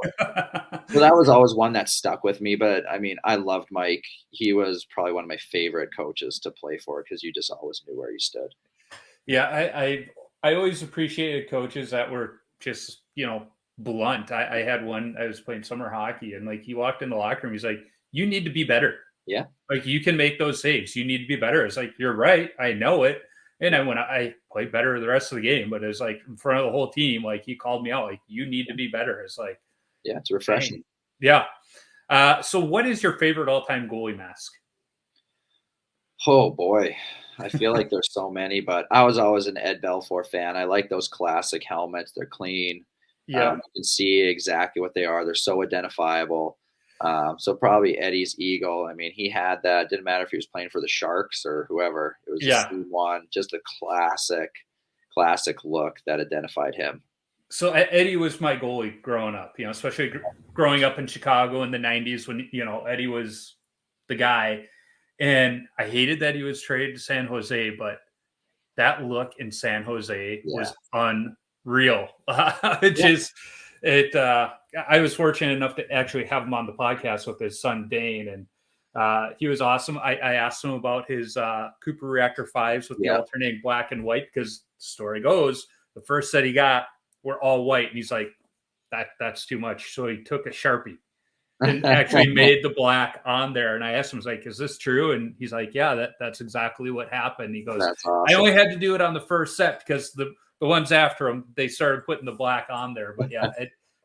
C: So that was always one that stuck with me. But I mean, I loved Mike. He was probably one of my favorite coaches to play for because you just always knew where you stood.
B: Yeah, I always appreciated coaches that were just blunt. I had one. I was playing summer hockey, and like he walked in the locker room. He's like, "You need to be better.
C: Yeah,
B: like you can make those saves. You need to be better." It's like, "You're right. I know it." And I played better the rest of the game, but it was like in front of the whole team. Like he called me out, like, "You need to be better." It's like,
C: yeah, it's refreshing.
B: Dang. Yeah. So what is your favorite all-time goalie mask?
C: Oh boy, I feel like there's so many, but I was always an Ed Belfour fan. I like those classic helmets. They're clean.
B: Yeah.
C: You can see exactly what they are. They're so identifiable. So probably Eddie's Eagle. I mean, he had that. Didn't matter if he was playing for the Sharks or whoever. It was the same one. Just a classic look that identified him.
B: So Eddie was my goalie growing up, especially growing up in Chicago in the 90s when, Eddie was the guy. And I hated that he was traded to San Jose, but that look in San Jose was unreal. I was fortunate enough to actually have him on the podcast with his son Dane, and he was awesome. I asked him about his Cooper Reactor 5s with the alternating black and white, because the story goes the first set he got were all white, and he's like, that's too much. So he took a Sharpie and actually made the black on there. And I asked him, I was like, is this true? And he's like, yeah, that's exactly what happened. He goes,
C: That's awesome.
B: I only had to do it on the first set because the ones after him, they started putting the black on there. But yeah,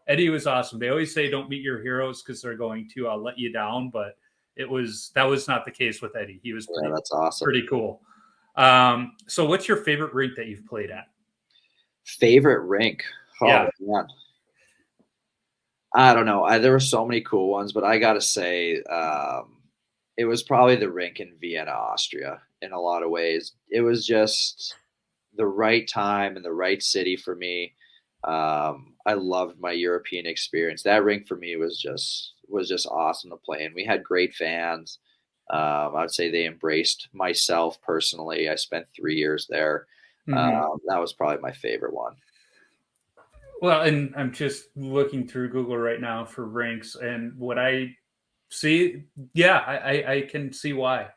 B: Eddie was awesome. They always say don't meet your heroes because they're going to let you down. But that was not the case with Eddie. He was
C: that's awesome.
B: Pretty cool. So what's your favorite rink that you've played at?
C: Favorite rink? Oh, man. I don't know. There were so many cool ones, but I got to say it was probably the rink in Vienna, Austria, in a lot of ways. It was just the right time and the right city for me. I loved my European experience. That rink for me was just awesome to play in. We had great fans. I would say they embraced myself personally. I spent 3 years there. That was probably my favorite one.
B: Well, and I'm just looking through Google right now for rinks, and what I see, I can see why.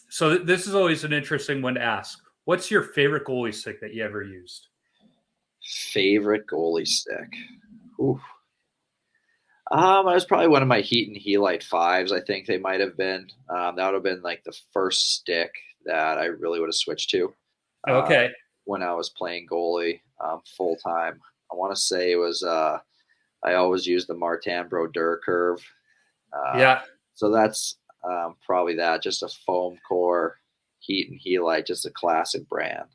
B: So this is always an interesting one to ask. What's your favorite goalie stick that you ever used?
C: Favorite goalie stick? Ooh. It was probably one of my Heat and Helite 5s. I think they might have been. That would have been like the first stick that I really would have switched to.
B: Okay.
C: When I was playing goalie full time, I want to say it was. I always used the Martin Brodeur curve. So that's probably that. Just a foam core Heat and Helite, just a classic brand.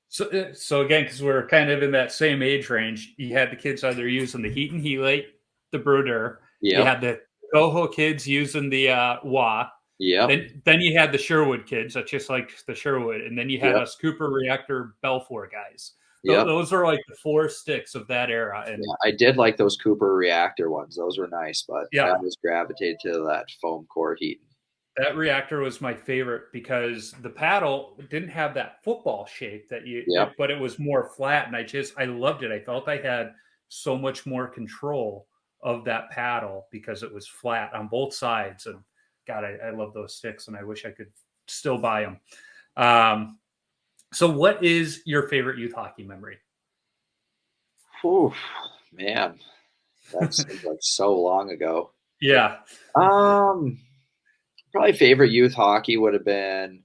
B: So again, because we're kind of in that same age range, you had the kids either using the Heat and Helite, the Brodeur. You had the Toho kids using the Wah. Then you had the Sherwood kids that just like the Sherwood, and then you had us Cooper Reactor Belfour guys. Those were like the 4 sticks of that era. And
C: I did like those Cooper Reactor ones; those were nice. But I was gravitated to that foam core heat.
B: That Reactor was my favorite because the paddle didn't have that football shape that but it was more flat, and I loved it. I felt I had so much more control of that paddle because it was flat on both sides. And God, I love those sticks, and I wish I could still buy them. So what is your favorite youth hockey memory?
C: Oh, man. That seems like so long ago.
B: Yeah.
C: Probably favorite youth hockey would have been,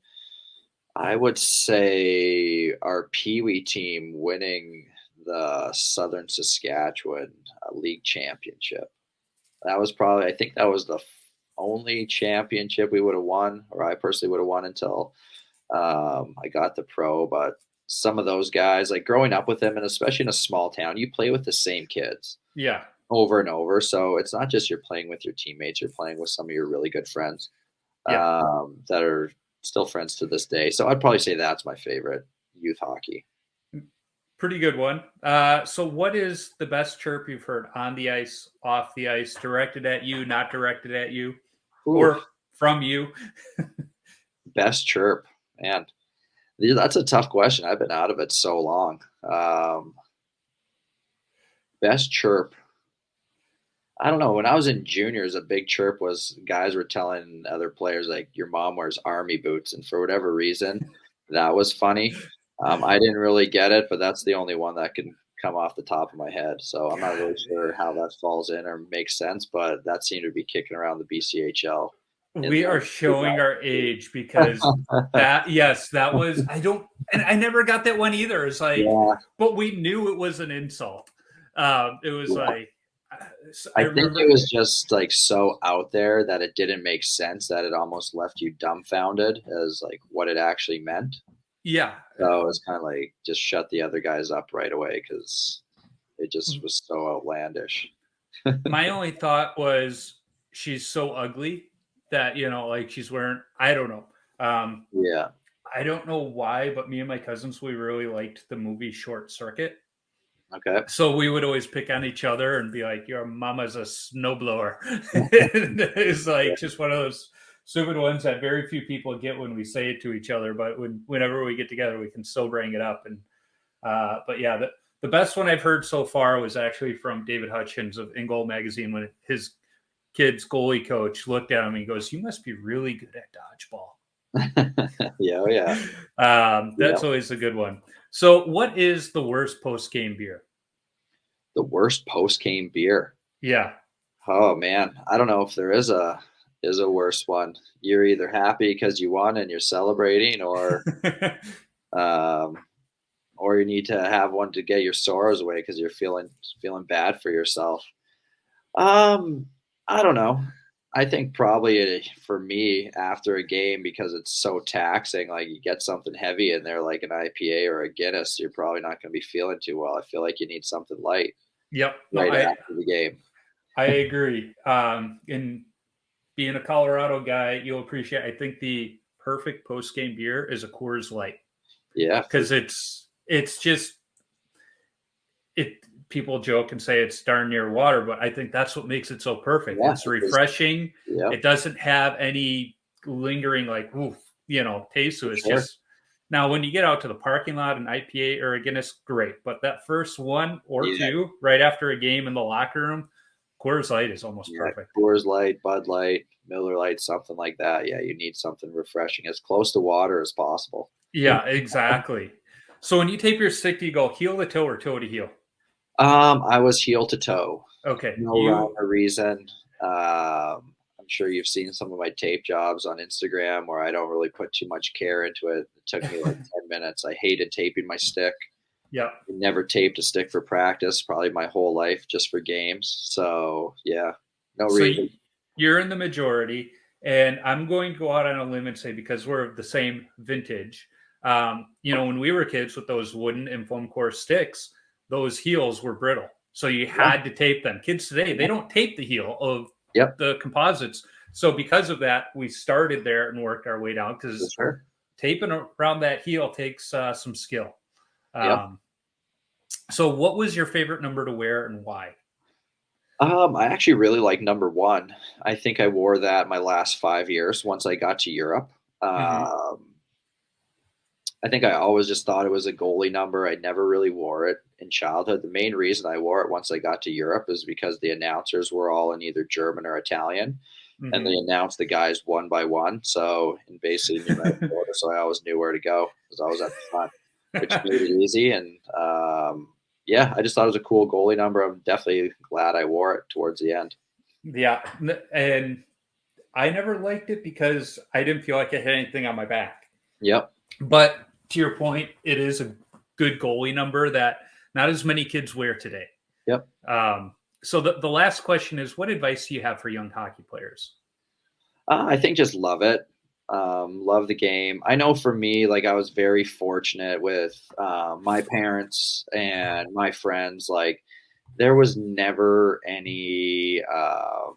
C: I would say, our Pee Wee team winning the Southern Saskatchewan League Championship. That was I think that was the only championship we would have won, or I personally would have won until I got the pro. But some of those guys, like growing up with them, and especially in a small town, you play with the same kids over and over. So it's not just you're playing with your teammates, you're playing with some of your really good friends that are still friends to this day. So I'd probably say that's my favorite youth hockey.
B: Pretty good one. So what is the best chirp you've heard on the ice, off the ice, directed at you, not directed at you, or from you?
C: Best chirp, man. That's a tough question. I've been out of it so long. Best chirp. I don't know. When I was in juniors, a big chirp was guys were telling other players, like, your mom wears army boots. And for whatever reason, that was funny. I didn't really get it, but that's the only one that can come off the top of my head. So I'm not really sure how that falls in or makes sense, but that seemed to be kicking around the BCHL.
B: We are showing our age because that was, I never got that one either. It's like, but we knew it was an insult. It was like,
C: I think it was just like so out there that it didn't make sense, that it almost left you dumbfounded as like what it actually meant.
B: Yeah.
C: So it was kind of like just shut the other guys up right away because it just was so outlandish.
B: My only thought was she's so ugly that, like she's wearing, I don't know. I don't know why, but me and my cousins, we really liked the movie Short Circuit.
C: Okay.
B: So we would always pick on each other and be like, "Your mama's a snowblower." It's like just one of those stupid ones that very few people get when we say it to each other. But whenever we get together, we can still bring it up. And but yeah, the best one I've heard so far was actually from David Hutchins of In Goal magazine when his kid's goalie coach looked at him and he goes, "You must be really good at dodgeball."
C: Yeah.
B: That's always a good one. So, what is the worst post game beer?
C: The worst post game beer.
B: Yeah.
C: Oh man, I don't know if there is a worse one. You're either happy because you won and you're celebrating, um, or you need to have one to get your sorrows away because you're feeling bad for yourself. I don't know. I think probably for me after a game because it's so taxing, like you get something heavy in there like an IPA or a Guinness, you're probably not going to be feeling too well. I feel like you need something light
B: Yep. No,
C: right after the game.
B: I agree. In being a Colorado guy, you'll appreciate. I think the perfect post game beer is a Coors Light.
C: Yeah,
B: because it's just it. People joke and say it's darn near water, but I think that's what makes it so perfect.
C: Yeah,
B: It's refreshing.
C: Yeah.
B: It doesn't have any lingering like taste to it. It's just now when you get out to the parking lot, an IPA or a Guinness, great. But that first one or two right after a game in the locker room, Coors Light is almost perfect.
C: Coors Light, Bud Light, Miller Light, something like that. Yeah, you need something refreshing, as close to water as possible.
B: Yeah, exactly. So when you tape your stick, do you go heel to toe or toe to heel?
C: I was heel to toe.
B: Okay.
C: No rhyme or reason. I'm sure you've seen some of my tape jobs on Instagram where I don't really put too much care into it. It took me like 10 minutes. I hated taping my stick.
B: Yeah.
C: I never taped a stick for practice, probably my whole life, just for games. So yeah, no reason.
B: You're in the majority, and I'm going to go out on a limb and say because we're of the same vintage. When we were kids with those wooden and foam core sticks, those heels were brittle. So you had to tape them. Kids today, they don't tape the heel of the composites. So because of that, we started there and worked our way down because taping around that heel takes some skill. So what was your favorite number to wear and why?
C: I actually really like number 1. I think I wore that my last 5 years once I got to Europe. I think I always just thought it was a goalie number. I never really wore it in childhood. The main reason I wore it once I got to Europe is because the announcers were all in either German or Italian, and they announced the guys one by one. So in basically New Mexico, so I always knew where to go because I was at the front, which made it easy. And I just thought it was a cool goalie number. I'm definitely glad I wore it towards the end.
B: Yeah, and I never liked it because I didn't feel like I had anything on my back.
C: Yep.
B: But to your point, it is a good goalie number that not as many kids wear today.
C: Yep.
B: So the last question is, what advice do you have for young hockey players?
C: I think just love it. Love the game. I know for me, like I was very fortunate with my parents and my friends. Like there was never any, I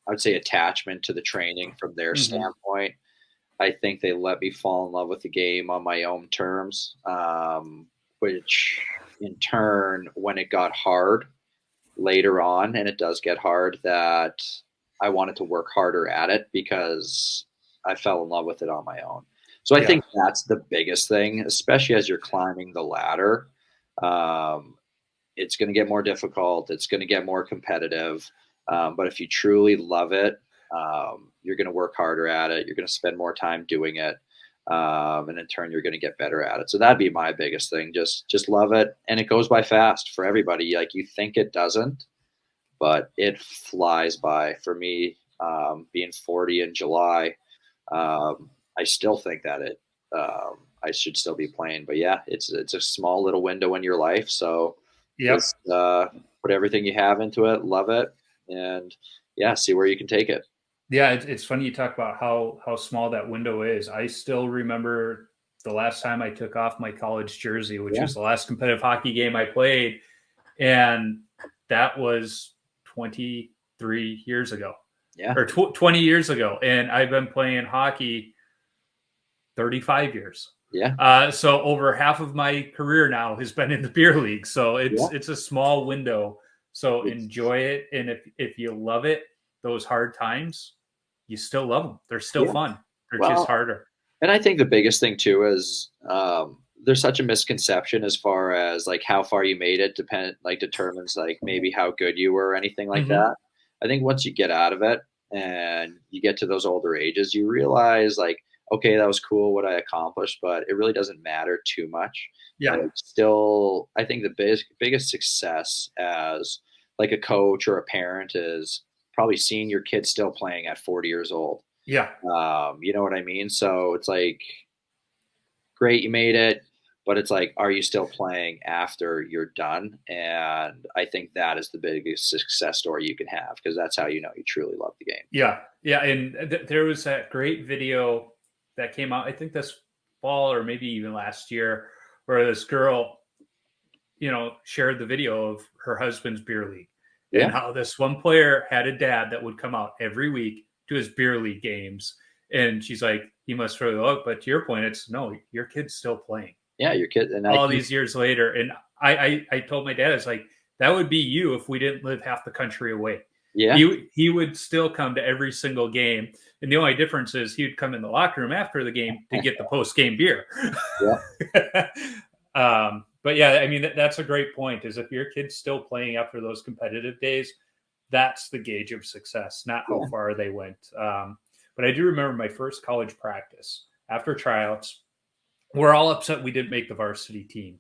C: would say, attachment to the training from their standpoint. I think they let me fall in love with the game on my own terms, which in turn, when it got hard later on, and it does get hard, that I wanted to work harder at it because I fell in love with it on my own. So I think that's the biggest thing, especially as you're climbing the ladder. It's going to get more difficult. It's going to get more competitive. But if you truly love it, you're going to work harder at it. You're going to spend more time doing it. And in turn, you're going to get better at it. So that'd be my biggest thing. Just love it. And it goes by fast for everybody. Like you think it doesn't, but it flies by. For me, being 40 in July, I still think that I should still be playing. But yeah, it's a small little window in your life. So just put everything you have into it, love it, and see where you can take it.
B: Yeah, it's funny you talk about how small that window is. I still remember the last time I took off my college jersey, which was the last competitive hockey game I played, and that was 23 years ago. Or 20 years ago, and I've been playing hockey 35 years.
C: Yeah.
B: So over half of my career now has been in the beer league. So it's a small window. So enjoy it. And if you love it, those hard times, you still love them. They're still fun. They're just harder.
C: And I think the biggest thing too is there's such a misconception as far as like how far you made it determines like maybe how good you were or anything like that. I think once you get out of it and you get to those older ages, you realize like, okay, that was cool what I accomplished, but it really doesn't matter too much.
B: Yeah.
C: Like, still, I think the biggest success as like a coach or a parent is probably seeing your kid still playing at 40 years old.
B: Yeah.
C: You know what I mean? So it's like, great, you made it, but it's like, are you still playing after you're done? And I think that is the biggest success story you can have, because that's how you know you truly love the game.
B: Yeah. Yeah. And there was that great video that came out, I think this fall or maybe even last year, where this girl, shared the video of her husband's beer league and how this one player had a dad that would come out every week to his beer league games. And she's like, he must really love it. But to your point, it's no, your kid's still playing.
C: Yeah, your kid. And
B: all these years later. And I told my dad, I was like, that would be you if we didn't live half the country away.
C: Yeah.
B: He would still come to every single game. And the only difference is he would come in the locker room after the game to get the post-game beer.
C: Yeah.
B: But yeah, I mean, that's a great point, is if your kid's still playing after those competitive days, that's the gauge of success, not how far they went. But I do remember my first college practice after tryouts. We're all upset we didn't make the varsity team.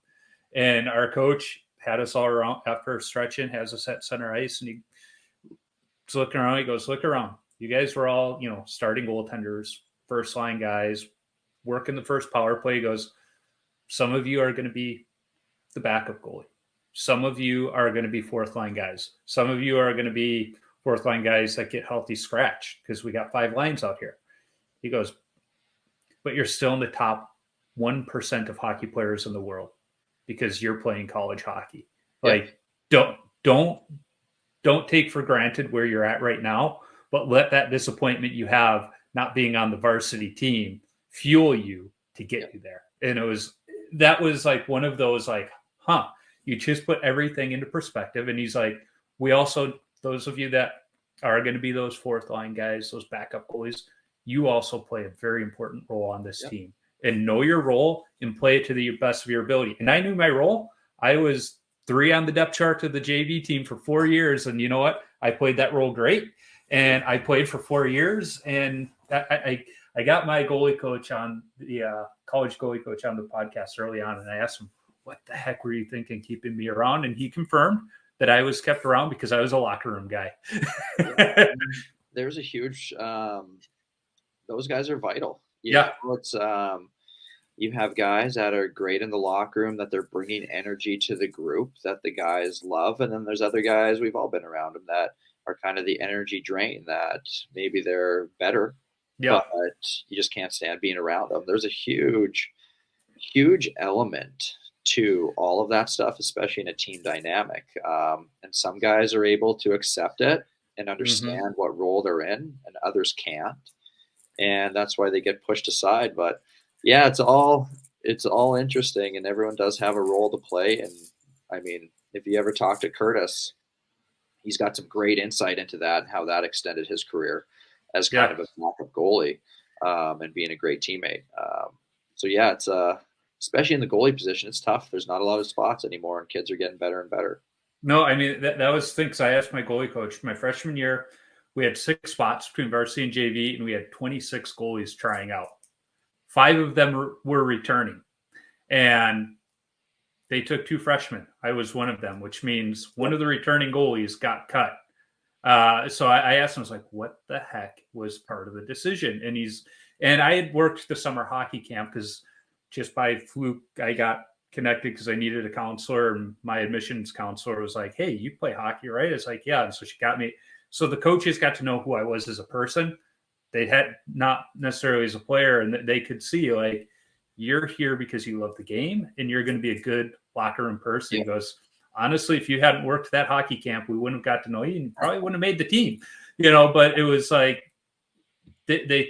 B: And our coach had us all around after stretching, has us at center ice, and he's looking around. He goes, look around. You guys were all, starting goaltenders, first line guys, working the first power play. He goes, some of you are going to be the backup goalie. Some of you are going to be fourth line guys. Some of you are going to be fourth line guys that get healthy scratch, because we got 5 lines out here. He goes, but you're still in the top 1% of hockey players in the world because you're playing college hockey. Like, don't take for granted where you're at right now, but let that disappointment you have not being on the varsity team fuel you to get you there. And that was like one of those like, you just put everything into perspective. And he's like, we also, those of you that are going to be those fourth line guys, those backup goalies, you also play a very important role on this team, and know your role and play it to the best of your ability. And I knew my role. I was 3 on the depth chart of the JV team for 4 years. And you know what? I played that role great. And I played for 4 years. And I got my goalie coach on the college goalie coach on the podcast early on. And I asked him, what the heck were you thinking keeping me around? And he confirmed that I was kept around because I was a locker room guy.
C: There's a huge, those guys are vital. It's, you have guys that are great in the locker room, that they're bringing energy to the group that the guys love. And then there's other guys, we've all been around them, that are kind of the energy drain, that maybe they're better, but you just can't stand being around them. There's a huge, huge element to all of that stuff, especially in a team dynamic. And some guys are able to accept it and understand what role they're in, and others can't. And that's why they get pushed aside. But yeah, it's all interesting, and everyone does have a role to play. And I mean, if you ever talk to Curtis, he's got some great insight into that and how that extended his career as kind of a backup goalie, and being a great teammate. So yeah, it's especially in the goalie position, it's tough. There's not a lot of spots anymore, and kids are getting better and better.
B: No, I mean, that was things I asked my goalie coach my freshman year. We had 6 spots between varsity and JV, and we had 26 goalies trying out. 5 of them were returning, and they took 2 freshmen. I was one of them, which means one of the returning goalies got cut. So I asked him, I was like, what the heck was part of the decision? And I had worked the summer hockey camp, because just by fluke, I got connected because I needed a counselor, and my admissions counselor was like, hey, you play hockey, right? It's like, yeah. And so she got me. So the coaches got to know who I was as a person. They had not necessarily as a player, and they could see, like, you're here because you love the game and you're going to be a good locker room person. He goes, honestly, if you hadn't worked that hockey camp, we wouldn't have got to know you, and you probably wouldn't have made the team, but it was like, they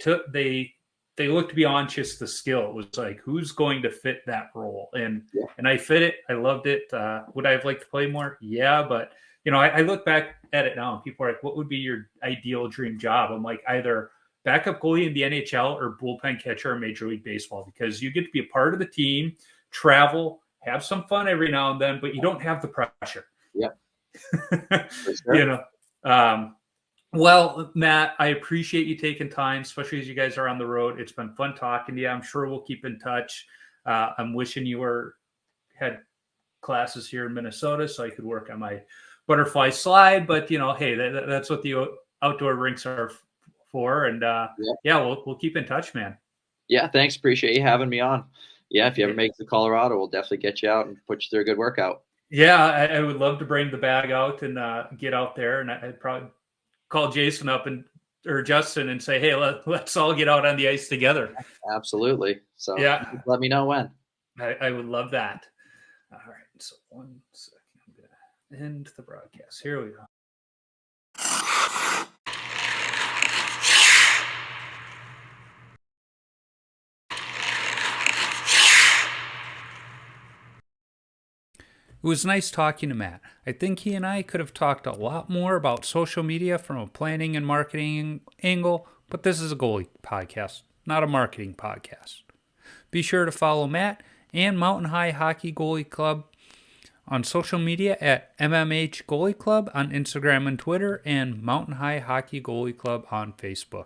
B: they looked beyond just the skill. It was like, who's going to fit that role? And
C: Yeah.
B: and I fit it. I loved it. Would I have liked to play more? Yeah, but I look back at it now and people are like, what would be your ideal dream job? I'm like, either backup goalie in the NHL or bullpen catcher in Major League Baseball, because you get to be a part of the team, travel, have some fun every now and then, but you don't have the pressure.
C: Yeah. Sure.
B: Well, Matt, I appreciate you taking time, especially as you guys are on the road. It's been fun talking to you. I'm sure we'll keep in touch. I'm wishing you had classes here in Minnesota so I could work on my butterfly slide. But, hey, that's what the outdoor rinks are for. And, we'll keep in touch, man.
C: Yeah, thanks. Appreciate you having me on. Yeah, if you ever make it to Colorado, we'll definitely get you out and put you through a good workout.
B: Yeah, I would love to bring the bag out and get out there. And I'd probably call Jason up or Justin and say, hey, let's all get out on the ice together.
C: Absolutely. So let me know when.
B: I would love that. All right. So 1 second. I'm going to end the broadcast. Here we go. It was nice talking to Matt. I think he and I could have talked a lot more about social media from a planning and marketing angle, but this is a goalie podcast, not a marketing podcast. Be sure to follow Matt and Mountain High Hockey Goalie Club on social media at MMH Goalie Club on Instagram and Twitter, and Mountain High Hockey Goalie Club on Facebook.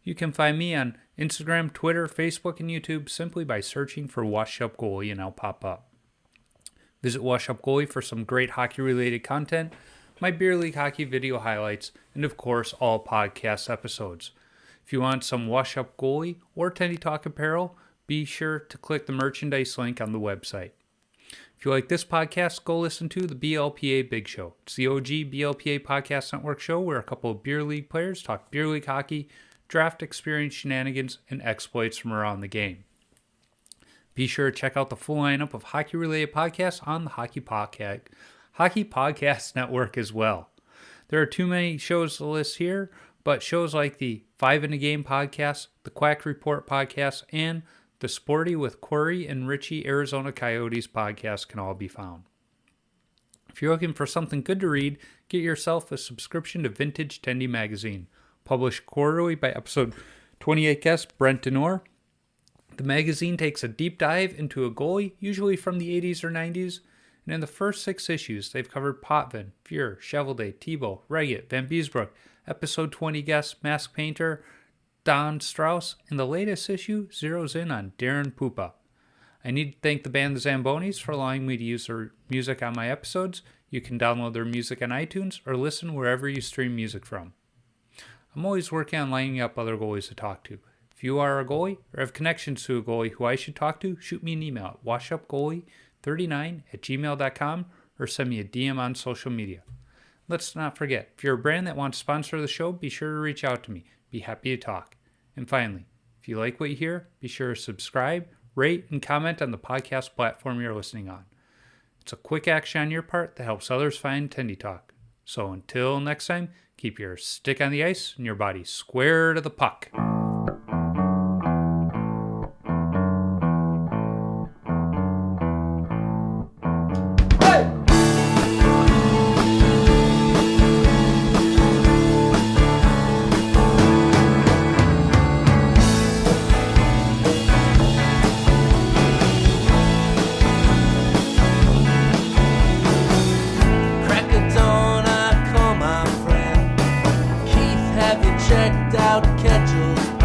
B: You can find me on Instagram, Twitter, Facebook, and YouTube simply by searching for Wash Up Goalie, and I'll pop up. Visit Wash Up Goalie for some great hockey-related content, my beer league hockey video highlights, and of course, all podcast episodes. If you want some Wash Up Goalie or Tendy Talk apparel, be sure to click the merchandise link on the website. If you like this podcast, go listen to the BLPA Big Show. It's the OG BLPA Podcast Network show where a couple of beer league players talk beer league hockey, draft experience shenanigans, and exploits from around the game. Be sure to check out the full lineup of hockey-related podcasts on the Hockey Podcast Network as well. There are too many shows to list here, but shows like the 5 in a Game podcast, the Quack Report podcast, and the Sporty with Corey and Richie Arizona Coyotes podcast can all be found. If you're looking for something good to read, get yourself a subscription to Vintage Tendy magazine, published quarterly by episode 28 guest Brent Denor. The magazine takes a deep dive into a goalie, usually from the 80s or 90s, and in the first 6 issues, they've covered Potvin, Fuhr, Cheveldae, Thibault, Reget, Van Beesbroek, episode 20 guest Mask Painter, Don Strauss, and the latest issue zeroes in on Darren Pupa. I need to thank the band The Zambonis for allowing me to use their music on my episodes. You can download their music on iTunes or listen wherever you stream music from. I'm always working on lining up other goalies to talk to. If you are a goalie or have connections to a goalie who I should talk to, shoot me an email at washupgoalie39@gmail.com or send me a DM on social media. Let's not forget, if you're a brand that wants to sponsor the show, be sure to reach out to me. Be happy to talk. And finally, if you like what you hear, be sure to subscribe, rate, and comment on the podcast platform you're listening on. It's a quick action on your part that helps others find Tendy Talk. So until next time, keep your stick on the ice and your body square to the puck.
D: Checked out Ketchels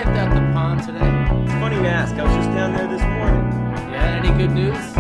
D: get down the pond today?
E: Funny you ask. I was just down there this morning.
D: Yeah, any good news?